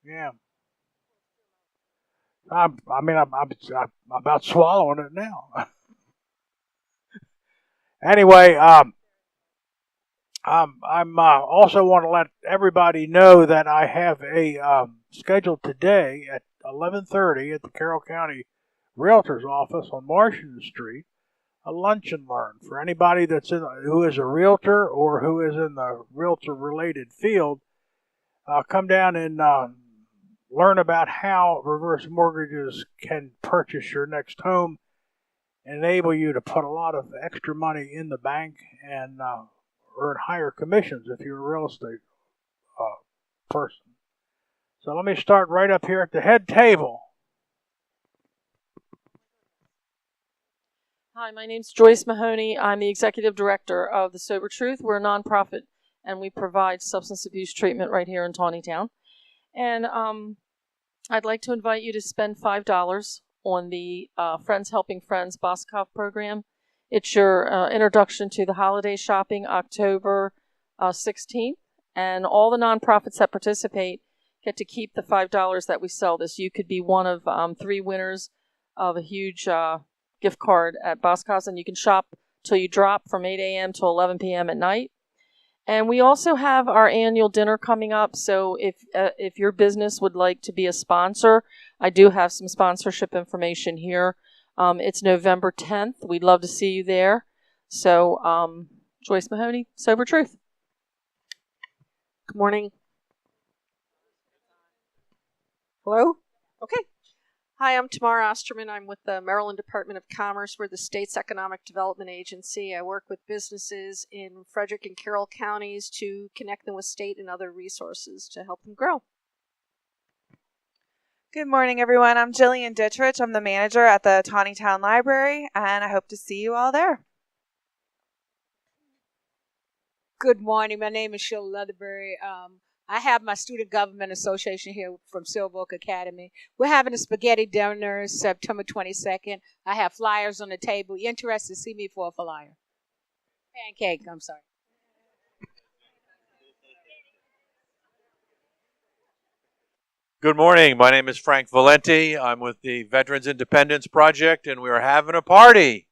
Yeah. I'm about swallowing it now. Anyway, I'm also want to let everybody know that I have a scheduled today at 11:30 at the Carroll County Realtor's office on Marshall Street, a lunch and learn for anybody who is a realtor or who is in the realtor-related field. Come down and learn about how reverse mortgages can purchase your next home, enable you to put a lot of extra money in the bank and earn higher commissions if you're a real estate person. So let me start right up here at the head table. Hi, my name's Joyce Mahoney. I'm the executive director of the Sober Truth. We're a nonprofit, and we provide substance abuse treatment right here in Taneytown. And I'd like to invite you to spend $5 on the Friends Helping Friends Boscov program. It's your introduction to the holiday shopping, October 16th. And all the nonprofits that participate get to keep the $5 that we sell this. You could be one of 3 winners of a huge gift card at Boscov's, and you can shop till you drop from 8 a.m. to 11 p.m. at night. And we also have our annual dinner coming up, so if your business would like to be a sponsor, I do have some sponsorship information here. It's November 10th. We'd love to see you there. So, Joyce Mahoney, Sober Truth. Good morning. Hello? Okay. Hi, I'm Tamara Osterman. I'm with the Maryland Department of Commerce. We're the state's economic development agency. I work with businesses in Frederick and Carroll counties to connect them with state and other resources to help them grow. Good morning, everyone. I'm Jillian Dittrich. I'm the manager at the Taneytown Library, and I hope to see you all there. Good morning. My name is Sheila Leatherberry. I have my Student Government Association here from Silver Oak Academy. We're having a spaghetti dinner September 22nd. I have flyers on the table. You interested to see me for a flyer? Pancake, I'm sorry. Good morning. My name is Frank Valenti. I'm with the Veterans Independence Project, and we are having a party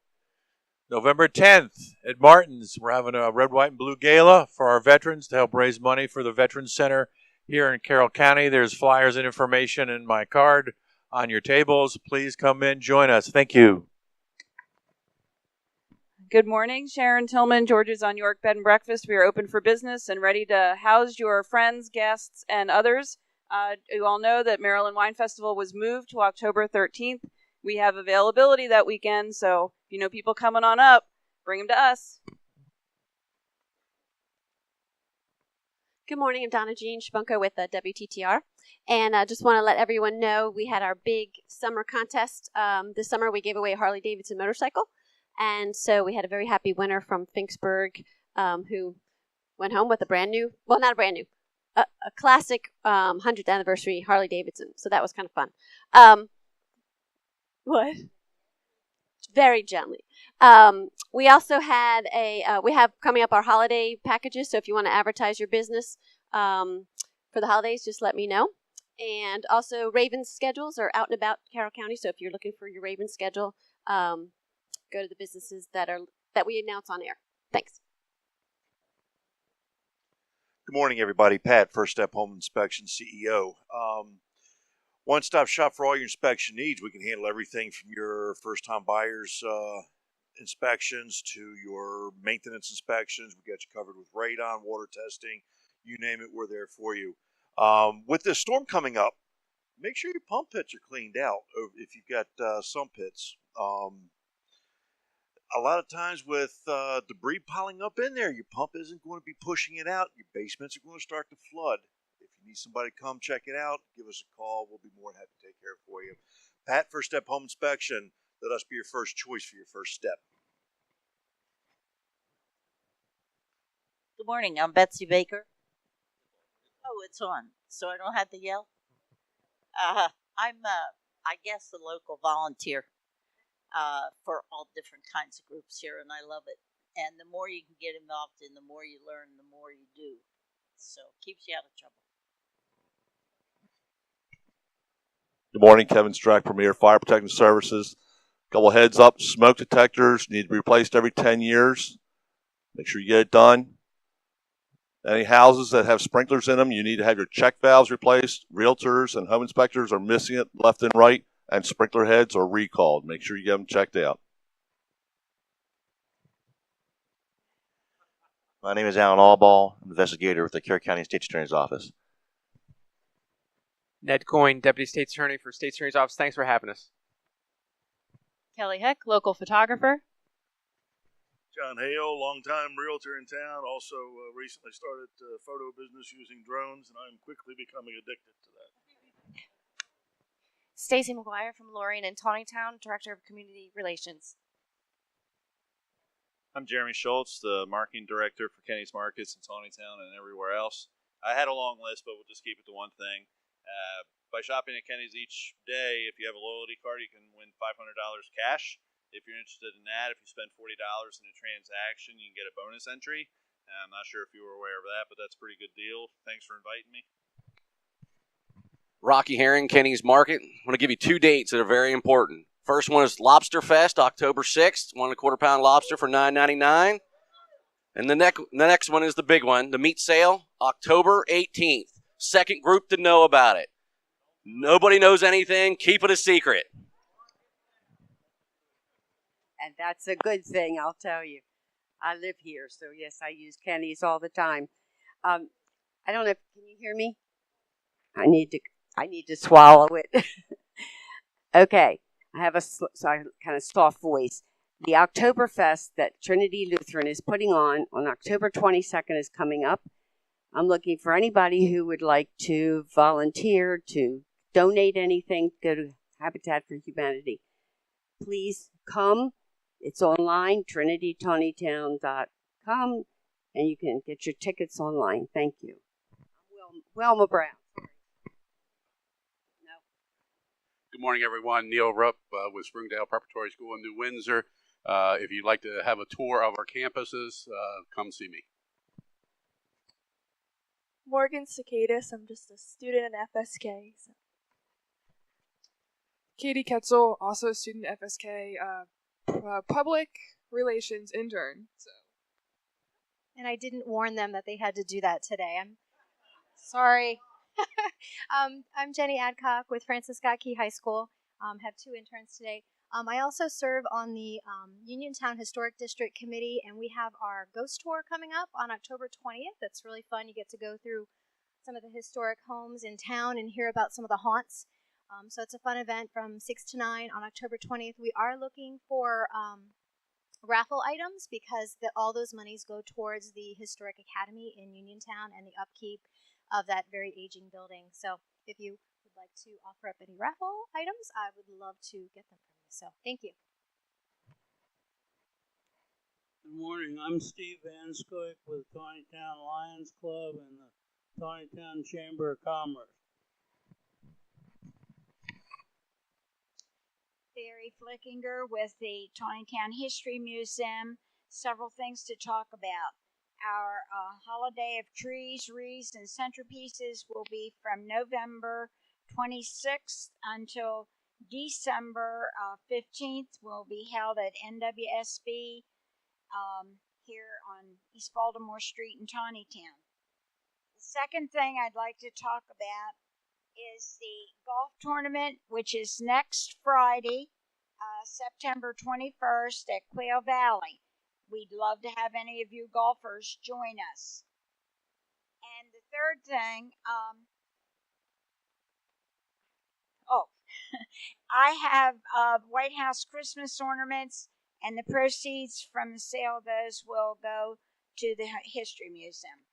November 10th at Martin's. We're having a red, white, and blue gala for our veterans to help raise money for the Veterans Center here in Carroll County. There's flyers and information in my card on your tables. Please come in, join us. Thank you. Good morning, Sharon Tillman, George's on York Bed and Breakfast. We are open for business and ready to house your friends, guests, and others. You all know that Maryland Wine Festival was moved to October 13th. We have availability that weekend, so if you know people coming on up, bring them to us. Good morning, I'm Donna Jean Spunko with the WTTR, and I just want to let everyone know we had our big summer contest. This summer we gave away a Harley-Davidson motorcycle, and so we had a very happy winner from Finksburg who went home with a brand new, well, not a brand new, a classic 100th anniversary Harley-Davidson, so that was kind of fun. What? Very gently. We also had we have coming up our holiday packages, so if you want to advertise your business for the holidays, just let me know. And also Raven schedules are out and about Carroll County, so if you're looking for your Raven schedule, go to the businesses that we announce on air. Thanks. Good morning, everybody. Pat, First Step Home Inspection CEO. One-stop shop for all your inspection needs. We can handle everything from your first-time buyers inspections to your maintenance inspections. We got you covered with radon, water testing, you name it, we're there for you. With this storm coming up, make sure your pump pits are cleaned out if you've got sump pits. A lot of times with debris piling up in there, your pump isn't going to be pushing it out. Your basements are going to start to flood. If you need somebody to come check it out, give us a call. We'll be more than happy to take care of it for you. Pat, First Step Home Inspection. Let us be your first choice for your first step. Good morning. I'm Betsy Baker. Oh, it's on, so I don't have to yell. I'm, I guess, the local volunteer for all different kinds of groups here, and I love it. And the more you can get involved in, the more you learn, the more you do. So it keeps you out of trouble. Good morning, Kevin Strack, Premier Fire Protection Services. Couple heads up, smoke detectors need to be replaced every 10 years. Make sure you get it done. Any houses that have sprinklers in them, you need to have your check valves replaced. Realtors and home inspectors are missing it left and right, and sprinkler heads are recalled. Make sure you get them checked out. My name is Alan Allball, investigator with the Carroll County State's Attorney's Office. Ned Coyne, Deputy State's Attorney for State's Attorney's Office. Thanks for having us. Kelly Heck, local photographer. John Hale, longtime realtor in town, also recently started photo business using drones, and I'm quickly becoming addicted to that. Stacy McGuire from Lorraine and Taneytown, Director of Community Relations. I'm Jeremy Schultz, the Marketing Director for Kenny's Markets in Taneytown and everywhere else. I had a long list, but we'll just keep it to one thing. By shopping at Kenny's each day, if you have a loyalty card, you can win $500 cash. If you're interested in that, if you spend $40 in a transaction, you can get a bonus entry. I'm not sure if you were aware of that, but that's a pretty good deal. Thanks for inviting me. Rocky Herring, Kenny's Market. I want to give you 2 dates that are very important. First one is Lobster Fest, October 6th. 1 1/4 pound lobster for $9.99. And the next one is the big one, the meat sale, October 18th. Second group to know about it. Nobody knows anything. Keep it a secret. And that's a good thing, I'll tell you. I live here, so yes, I use Kenny's all the time. I don't know. Can you hear me? I need to swallow it. Okay, I have a kind of soft voice. The Oktoberfest that Trinity Lutheran is putting on October 22nd is coming up. I'm looking for anybody who would like to volunteer, to donate anything, go to Habitat for Humanity. Please come. It's online, trinitytaneytown.com, and you can get your tickets online. Thank you. Wilma Brown. Good morning, everyone. Neil Rupp with Springdale Preparatory School in New Windsor. If you'd like to have a tour of our campuses, come see me. Morgan Cicadas. I'm just a student at FSK. So. Katie Ketzel, also a student at FSK, public relations intern. So. And I didn't warn them that they had to do that today. I'm sorry. I'm Jenny Adcock with Francis Scott Key High School. Have 2 interns today. I also serve on the Uniontown Historic District Committee, and we have our ghost tour coming up on October 20th. That's really fun. You get to go through some of the historic homes in town and hear about some of the haunts. So it's a fun event from 6 to 9 on October 20th. We are looking for raffle items because all those monies go towards the Historic Academy in Uniontown and the upkeep of that very aging building. So if you would like to offer up any raffle items, I would love to get them from you. So thank you. Good morning. I'm Steve Van Scoik with Taneytown Lions Club and the Taneytown Chamber of Commerce. Barry Flickinger with the Taneytown History Museum. Several things to talk about. Our holiday of trees, wreaths, and centerpieces will be from November 26th until December 15th. Will be held at NWSB here on East Baltimore Street in Taneytown. The second thing I'd like to talk about is the golf tournament, which is next Friday, September 21st at Quail Valley. We'd love to have any of you golfers join us. And the third thing, I have White House Christmas ornaments, and the proceeds from the sale of those will go to the History Museum.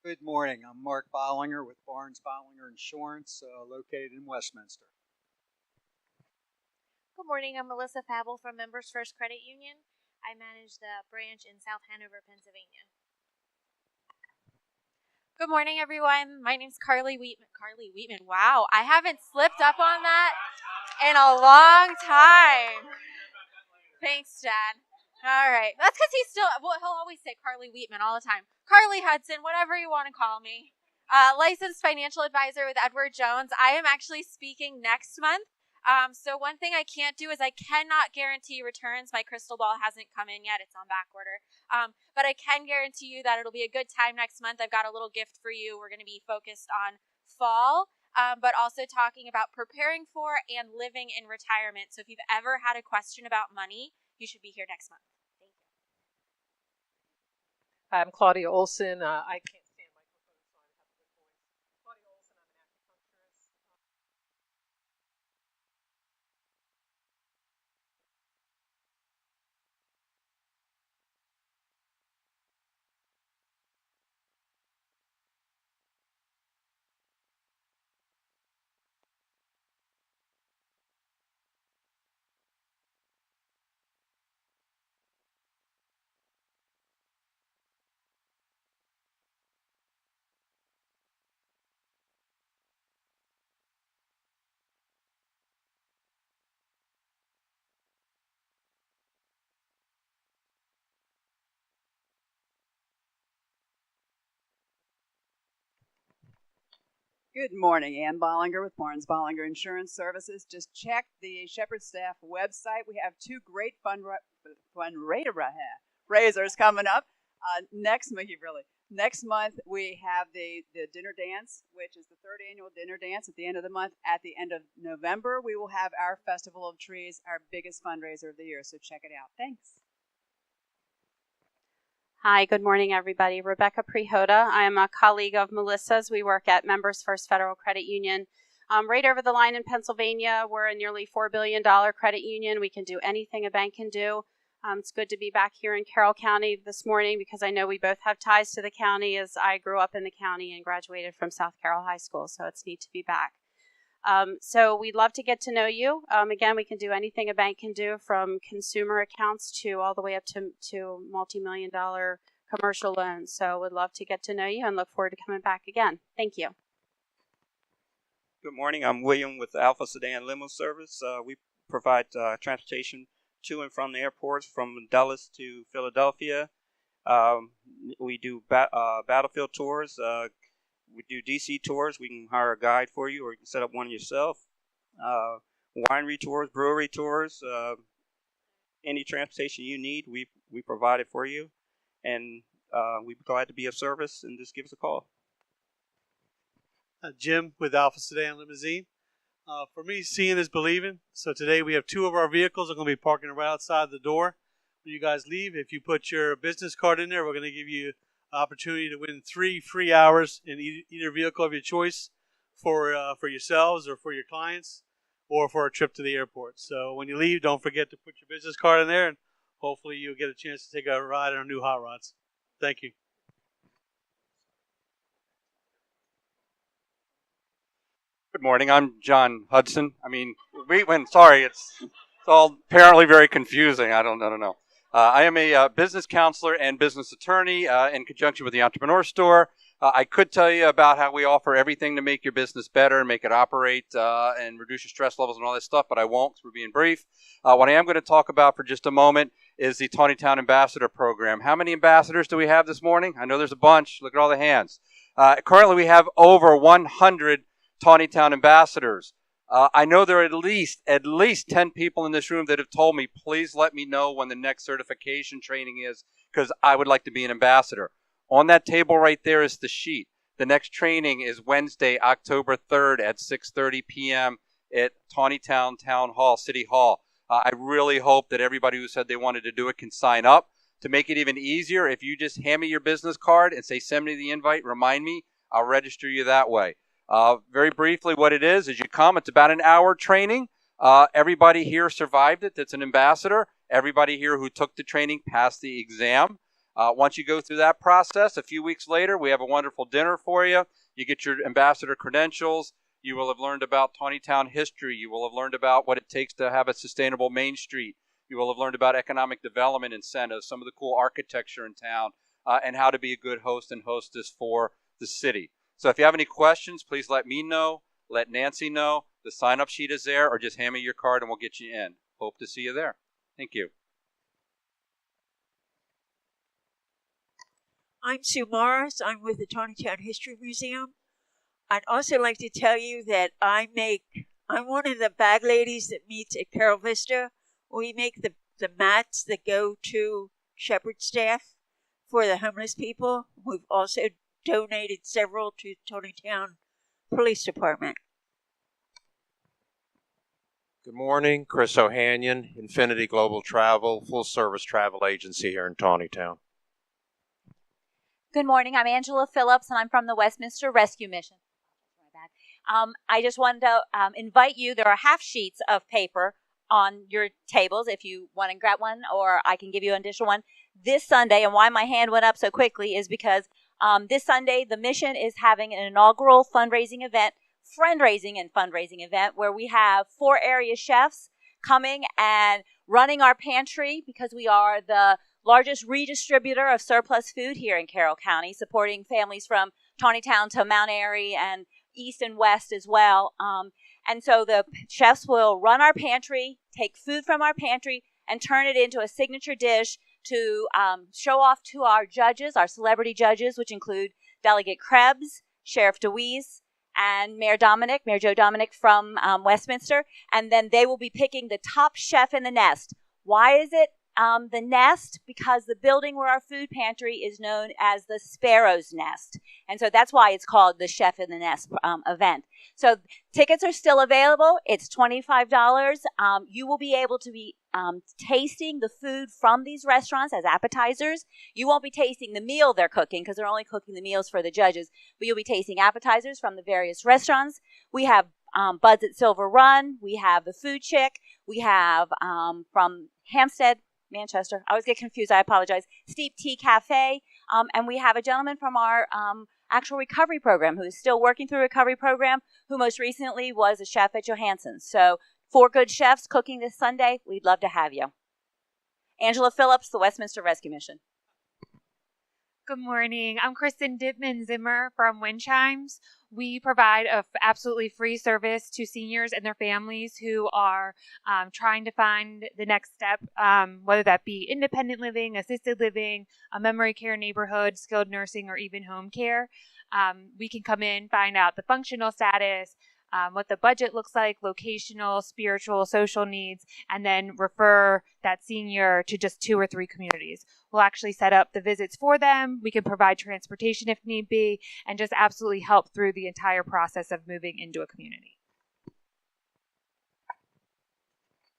Good morning. I'm Mark Bollinger with Barnes Bollinger Insurance, located in Westminster. Good morning. I'm Melissa Fabel from Members First Credit Union. I manage the branch in South Hanover, Pennsylvania. Good morning, everyone. My name's Carly Wheatman. Carly Wheatman. Wow, I haven't slipped up on that in a long time. Thanks, Dad. All right. That's because he'll always say Carly Wheatman all the time. Carly Hudson, whatever you want to call me. Licensed financial advisor with Edward Jones. I am actually speaking next month. So one thing I can't do is I cannot guarantee returns. My crystal ball hasn't come in yet. It's on back order. But I can guarantee you that it'll be a good time next month. I've got a little gift for you. We're going to be focused on fall, but also talking about preparing for and living in retirement. So if you've ever had a question about money, you should be here next month. Thank you. I'm Claudia Olson. I can't stand microphones, so I have a good voice. Claudia Olson, I'm an acupuncturist. Good morning, Ann Bollinger with Barnes Bollinger Insurance Services. Just check the Shepherd Staff website. We have two great fundraisers coming up. Next month we have the dinner dance, which is the third annual dinner dance at the end of the month. At the end of November, we will have our Festival of Trees, our biggest fundraiser of the year. So check it out. Thanks. Hi, good morning, everybody. Rebecca Prihota. I am a colleague of Melissa's. We work at Members First Federal Credit Union. Right over the line in Pennsylvania, we're a nearly $4 billion credit union. We can do anything a bank can do. It's good to be back here in Carroll County this morning because I know we both have ties to the county as I grew up in the county and graduated from South Carroll High School, so it's neat to be back. So we'd love to get to know you. Again, we can do anything a bank can do, from consumer accounts to all the way up to multi-million-dollar commercial loans. So we'd love to get to know you and look forward to coming back again. Thank you. Good morning. I'm William with Alpha Sedan Limo Service. We provide transportation to and from the airports from Dallas to Philadelphia. We do battlefield tours. We do DC tours. We can hire a guide for you, or you can set up one yourself. Winery tours, brewery tours, any transportation you need, we provide it for you. And we'd be glad to be of service, and just give us a call. Jim with Alpha Sedan Limousine. For me, seeing is believing. So today we have 2 of our vehicles. Are going to be parking right outside the door. When you guys leave, if you put your business card in there, we're going to give you an opportunity to win 3 free hours in either vehicle of your choice for yourselves or for your clients or for a trip to the airport. So when you leave, don't forget to put your business card in there, and hopefully you'll get a chance to take a ride in our new hot rods. Thank you. Good morning. I'm John Hudson. Sorry, it's all apparently very confusing. I don't know. I am a business counselor and business attorney in conjunction with the Entrepreneur Store. I could tell you about how we offer everything to make your business better and make it operate and reduce your stress levels and all that stuff, but I won't because we're being brief. What I am going to talk about for just a moment is the Taneytown Ambassador Program. How many ambassadors do we have this morning? I know there's a bunch. Look at all the hands. Currently, we have over 100 Taneytown ambassadors. I know there are at least 10 people in this room that have told me, please let me know when the next certification training is because I would like to be an ambassador. On that table right there is the sheet. The next training is Wednesday, October 3rd at 6:30 p.m. at Taneytown Town Hall, City Hall. I really hope that everybody who said they wanted to do it can sign up. To make it even easier, if you just hand me your business card and say, send me the invite, remind me, I'll register you that way. Very briefly, what it is you come. It's about an hour training. Everybody here survived it that's an ambassador. Everybody here who took the training passed the exam. Once you go through that process, a few weeks later, we have a wonderful dinner for you. You get your ambassador credentials. You will have learned about Taneytown history. You will have learned about what it takes to have a sustainable Main Street. You will have learned about economic development incentives, some of the cool architecture in town, and how to be a good host and hostess for the city. So if you have any questions, please let me know, let Nancy know. The sign-up sheet is there, or just hand me your card and we'll get you in. Hope to see you there. Thank you. I'm Sue Morris. I'm with the Taneytown History Museum. I'd also like to tell you that I'm one of the bag ladies that meets at Carol Vista. We make the mats that go to shepherd staff for the homeless people. We've also donated several to Taneytown Police Department. Good morning, Chris O'Hanion, Infinity Global Travel, full-service travel agency here in Taneytown. Good morning, I'm Angela Phillips, and I'm from the Westminster Rescue Mission. I just wanted to invite you. There are half sheets of paper on your tables if you want to grab one, or I can give you an additional one. This Sunday, and why my hand went up so quickly is because this Sunday, the mission is having an inaugural fundraising event where we have 4 area chefs coming and running our pantry because we are the largest redistributor of surplus food here in Carroll County, supporting families from Taneytown to Mount Airy and east and west as well. And so the chefs will run our pantry, take food from our pantry, and turn it into a signature dish to show off to our judges, our celebrity judges, which include Delegate Krebs, Sheriff DeWeese, and Mayor Joe Dominic from Westminster. And then they will be picking the top chef in the nest. Why is it the nest? Because the building where our food pantry is known as the Sparrow's Nest. And so that's why it's called the Chef in the Nest event. So tickets are still available. It's $25. You will be able to be tasting the food from these restaurants as appetizers. You won't be tasting the meal they're cooking because they're only cooking the meals for the judges, but you'll be tasting appetizers from the various restaurants. We have Bud's at Silver Run. We have the Food Chick. We have from Hampstead, Manchester. I always get confused. I apologize. Steep Tea Cafe. And we have a gentleman from our actual recovery program who is still working through a recovery program, who most recently was a chef at Johansson's. So 4 good chefs cooking this Sunday. We'd love to have you. Angela Phillips, the Westminster Rescue Mission. Good morning. I'm Kristen Dittman-Zimmer from Wind Chimes. We provide a absolutely free service to seniors and their families who are trying to find the next step, whether that be independent living, assisted living, a memory care neighborhood, skilled nursing, or even home care. We can come in, find out the functional status, what the budget looks like, locational, spiritual, social needs, and then refer that senior to just 2 or 3 communities. We'll actually set up the visits for them. We can provide transportation if need be, and just absolutely help through the entire process of moving into a community.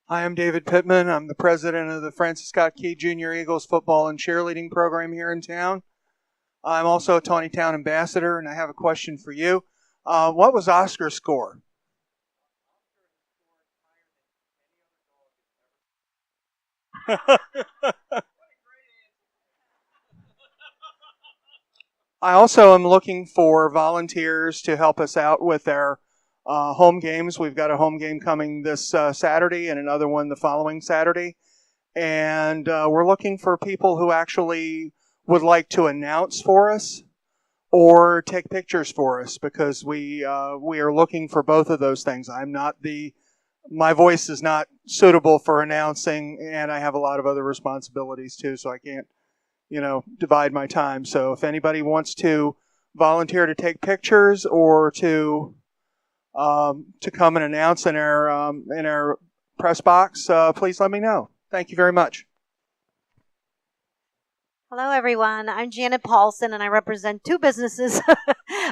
Hi, I'm David Pittman. I'm the president of the Francis Scott Key Junior Eagles football and cheerleading program here in town. I'm also a Taneytown ambassador, and I have a question for you. What was Oscar's score? I also am looking for volunteers to help us out with our home games. We've got a home game coming this Saturday and another one the following Saturday. And we're looking for people who actually would like to announce for us or take pictures for us, because we are looking for both of those things. My voice is not suitable for announcing, and I have a lot of other responsibilities too, so I can't, divide my time. So if anybody wants to volunteer to take pictures or to come and announce in our press box, please let me know. Thank you very much. Hello, everyone. I'm Janet Paulson, and I represent 2 businesses.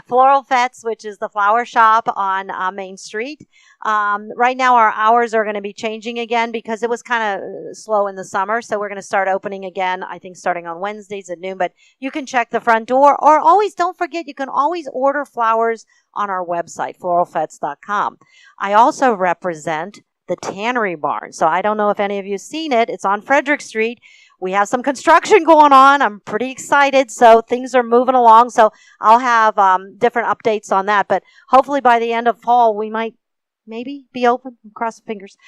Floral Fets, which is the flower shop on Main Street. Right now, our hours are going to be changing again because it was kind of slow in the summer. So we're going to start opening again, I think, starting on Wednesdays at noon. But you can check the front door, or always don't forget, you can always order flowers on our website, floralfets.com. I also represent the Tannery Barn. So I don't know if any of you have seen it. It's on Frederick Street. We have some construction going on. I'm pretty excited. So things are moving along. So I'll have different updates on that. But hopefully by the end of fall, we might maybe be open. Cross the fingers.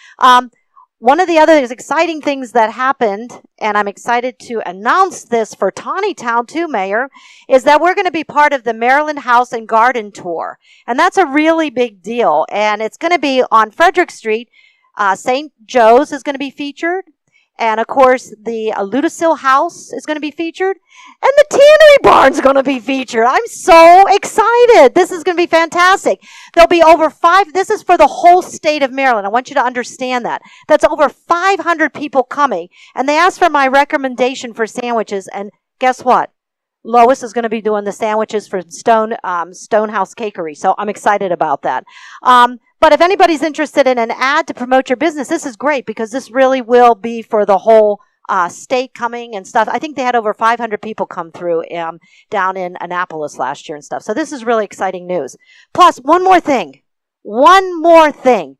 One of the other exciting things that happened, and I'm excited to announce this for Taneytown too, Mayor, is that we're going to be part of the Maryland House and Garden Tour. And that's a really big deal. And it's going to be on Frederick Street. St. Joe's is going to be featured. And, of course, the Ludacil House is going to be featured. And the Tannery Barn is going to be featured. I'm so excited. This is going to be fantastic. There'll be over 5. This is for the whole state of Maryland. I want you to understand that. That's over 500 people coming. And they asked for my recommendation for sandwiches. And guess what? Lois is going to be doing the sandwiches for Stonehouse Cakery. So I'm excited about that. But if anybody's interested in an ad to promote your business, this is great because this really will be for the whole state coming and stuff. I think they had over 500 people come through down in Annapolis last year and stuff. So this is really exciting news. Plus, one more thing. The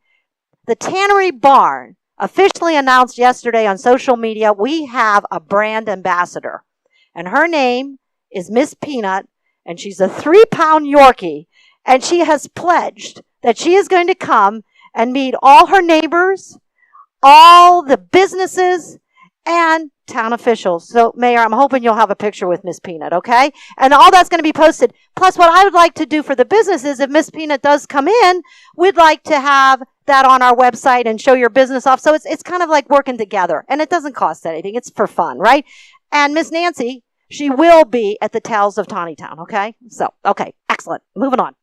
Tannery Barn officially announced yesterday on social media, we have a brand ambassador. And her name is Miss Peanut, and she's a 3-pound Yorkie. And she has pledged that she is going to come and meet all her neighbors, all the businesses, and town officials. So, Mayor, I'm hoping you'll have a picture with Miss Peanut, okay? And all that's going to be posted. Plus, what I would like to do for the businesses, if Miss Peanut does come in, we'd like to have that on our website and show your business off. So it's kind of like working together. And it doesn't cost anything. It's for fun, right? And Miss Nancy, she will be at the Tales of Taneytown, okay? So, okay, excellent. Moving on.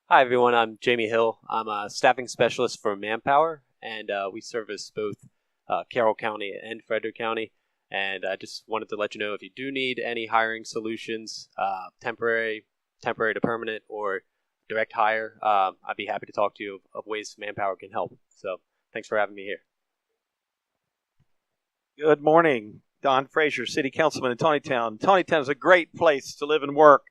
Hi, everyone. I'm Jamie Hill. I'm a staffing specialist for Manpower, and we service both Carroll County and Frederick County. And I just wanted to let you know if you do need any hiring solutions, temporary to permanent, or direct hire, I'd be happy to talk to you of ways Manpower can help. So thanks for having me here. Good morning. Don Frazier, City Councilman in Taneytown. Taneytown is a great place to live and work.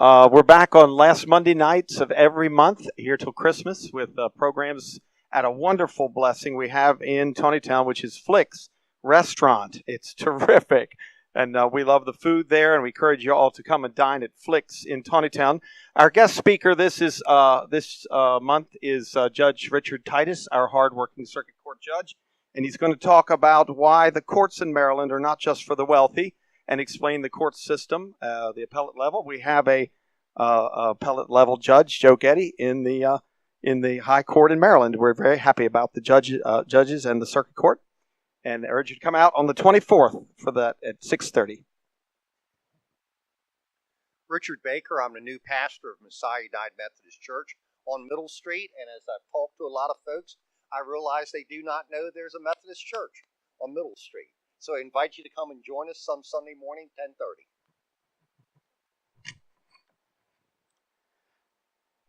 We're back on last Monday nights of every month here till Christmas with programs at a wonderful blessing we have in Taneytown, which is Flick's Restaurant. It's terrific, and we love the food there, and we encourage you all to come and dine at Flick's in Taneytown. Our guest speaker this month is Judge Richard Titus, our hardworking circuit court judge, and he's going to talk about why the courts in Maryland are not just for the wealthy, and explain the court system, the appellate level. We have a appellate level judge, Joe Getty, in the High Court in Maryland. We're very happy about the judges and the circuit court, and I urge you to come out on the 24th for that at 6:30. Richard Baker. I'm the new pastor of Messiah United Methodist Church on Middle Street. And as I've talked to a lot of folks, I realize they do not know there's a Methodist church on Middle Street. So I invite you to come and join us some Sunday morning, 10:30.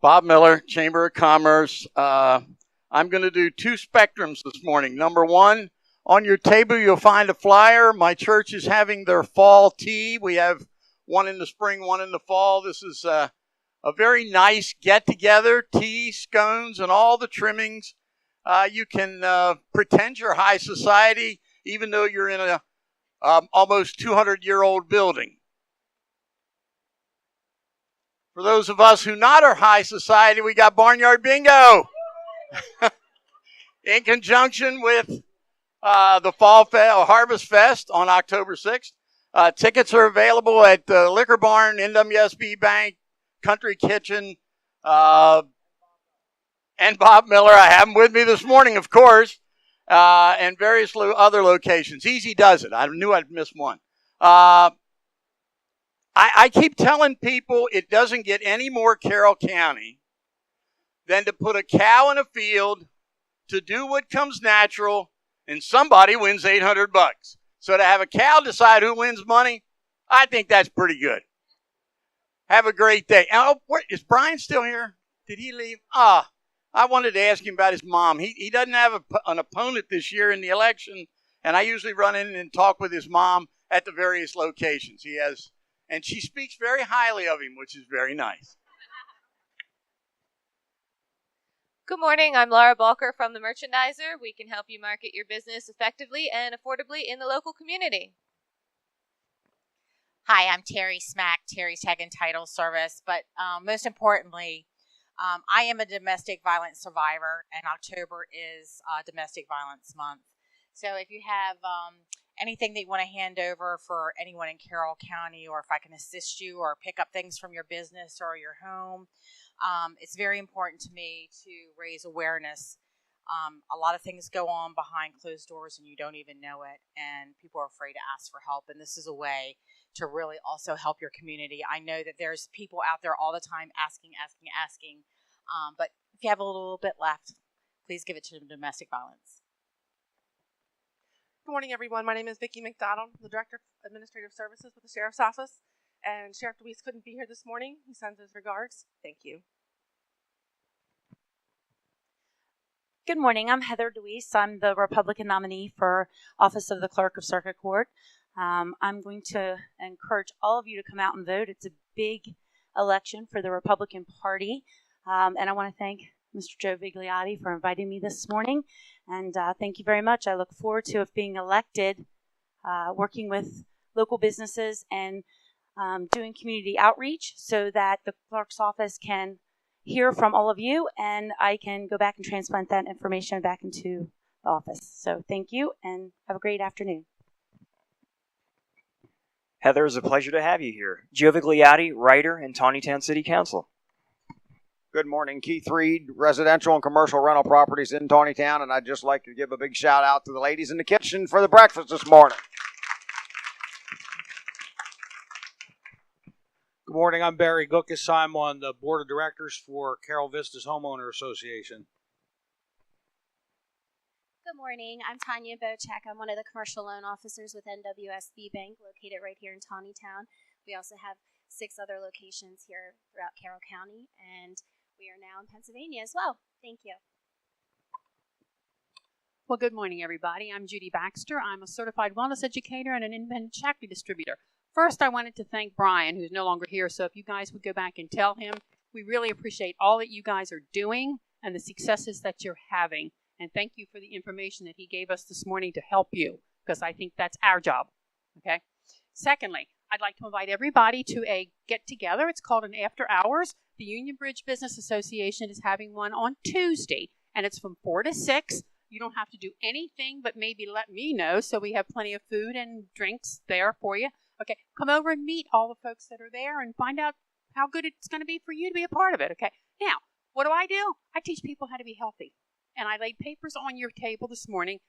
Bob Miller, Chamber of Commerce. I'm going to do two spectrums this morning. Number one, on your table you'll find a flyer. My church is having their fall tea. We have one in the spring, one in the fall. This is a very nice get-together, tea, scones, and all the trimmings. You can pretend you're high society, even though you're in a almost 200-year-old building. For those of us who not are high society, we got Barnyard Bingo in conjunction with the Harvest Fest on October 6th. Tickets are available at the Liquor Barn, NWSB Bank, Country Kitchen, and Bob Miller. I have him with me this morning, of course, and various other locations. Easy does it. I knew I'd miss one. I keep telling people it doesn't get any more Carroll County than to put a cow in a field, to do what comes natural, and somebody wins $800. So to have a cow decide who wins money, I think that's pretty good. Have a great day. Oh, is Brian still here? Did he leave? I wanted to ask him about his mom. He doesn't have an opponent this year in the election, and I usually run in and talk with his mom at the various locations he has. And she speaks very highly of him, which is very nice. Good morning. I'm Laura Balker from The Merchandiser. We can help you market your business effectively and affordably in the local community. Hi, I'm Terry Smack, Terry's Tag and Title Service. But most importantly, I am a domestic violence survivor, and October is Domestic Violence Month. So if you have anything that you want to hand over for anyone in Carroll County, or if I can assist you or pick up things from your business or your home, it's very important to me to raise awareness. A lot of things go on behind closed doors and you don't even know it, and people are afraid to ask for help. And this is a way to really also help your community. I know that there's people out there all the time asking. But if you have a little bit left, please give it to Domestic Violence. Good morning, everyone. My name is Vicki McDonald, the Director of Administrative Services with the Sheriff's Office. And Sheriff Deweese couldn't be here this morning. He sends his regards. Thank you. Good morning. I'm Heather Deweese. I'm the Republican nominee for Office of the Clerk of Circuit Court. I'm going to encourage all of you to come out and vote. It's a big election for the Republican Party. And I want to thank Mr. Joe Vigliotti for inviting me this morning. And thank you very much. I look forward to, if being elected, working with local businesses and doing community outreach so that the clerk's office can hear from all of you and I can go back and transplant that information back into the office. So thank you and have a great afternoon. Heather, it's a pleasure to have you here. Joe Vigliotti, writer in Taneytown City Council. Good morning, Keith Reed, residential and commercial rental properties in Taneytown, and I'd just like to give a big shout out to the ladies in the kitchen for the breakfast this morning. Good morning, I'm Barry Gookus. I'm on the Board of Directors for Carroll Vistas Homeowner Association. Good morning, I'm Tanya Bochek. I'm one of the commercial loan officers with NWSB Bank, located right here in Taneytown. We also have 6 other locations here throughout Carroll County, and we are now in Pennsylvania as well. Thank you. Well, good morning, everybody. I'm Judy Baxter. I'm a certified wellness educator and an independent chakra distributor. First, I wanted to thank Brian, who's no longer here, so if you guys would go back and tell him, we really appreciate all that you guys are doing and the successes that you're having. And thank you for the information that he gave us this morning to help you, because I think that's our job, okay? Secondly, I'd like to invite everybody to a get-together. It's called an After Hours. The Union Bridge Business Association is having one on Tuesday, and it's from 4 to 6. You don't have to do anything but maybe let me know, so we have plenty of food and drinks there for you. Okay, come over and meet all the folks that are there and find out how good it's going to be for you to be a part of it, okay? Now, what do? I teach people how to be healthy, and I laid papers on your table this morning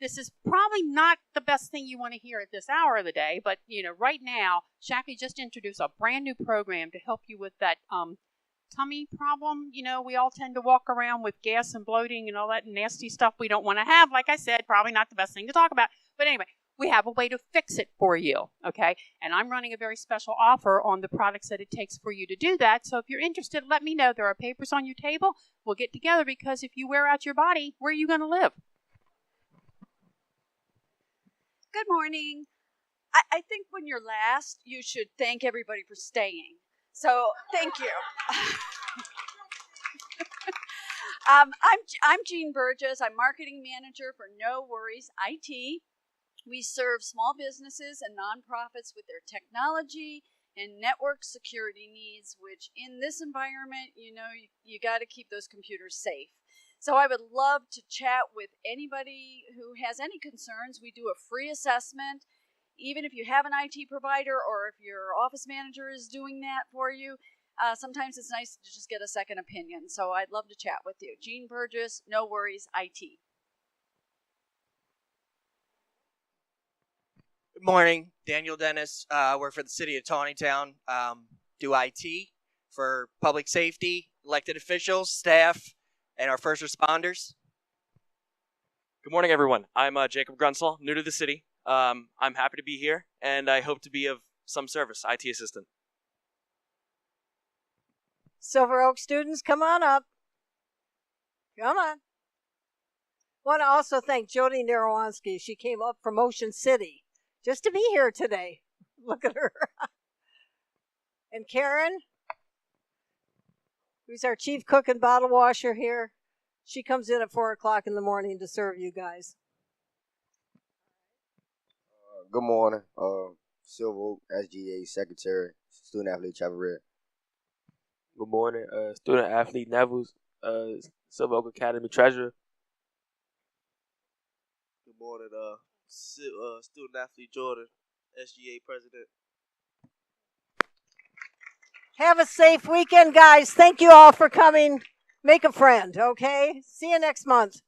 This is probably not the best thing you want to hear at this hour of the day, but right now, Shaki just introduced a brand new program to help you with that tummy problem. We all tend to walk around with gas and bloating and all that nasty stuff we don't want to have. Like I said, probably not the best thing to talk about. But anyway, we have a way to fix it for you, okay? And I'm running a very special offer on the products that it takes for you to do that. So if you're interested, let me know. There are papers on your table. We'll get together, because if you wear out your body, where are you going to live? Good morning. I think when you're last, you should thank everybody for staying. So thank you. I'm Jean Burgess. I'm marketing manager for No Worries IT. We serve small businesses and nonprofits with their technology and network security needs, which in this environment, you got to keep those computers safe. So I would love to chat with anybody who has any concerns. We do a free assessment. Even if you have an IT provider or if your office manager is doing that for you, sometimes it's nice to just get a second opinion. So I'd love to chat with you. Jean Burgess, No Worries IT. Good morning, Daniel Dennis. Work for the city of Taneytown. Do IT for public safety, elected officials, staff, and our first responders. Good morning, everyone. I'm Jacob Grunsel, new to the city. I'm happy to be here, and I hope to be of some service, IT assistant. Silver Oak students, come on up. Come on. Want to also thank Jody Narawanski. She came up from Ocean City just to be here today. Look at her. And Karen, who's our chief cook and bottle washer here. She comes in at 4 o'clock in the morning to serve you guys. Good morning. Silver Oak SGA Secretary, Student Athlete Chapel Red. Good morning. Student Athlete Neville's, Silver Oak Academy Treasurer. Good morning. Student Athlete Jordan, SGA President. Have a safe weekend, guys. Thank you all for coming. Make a friend, okay? See you next month.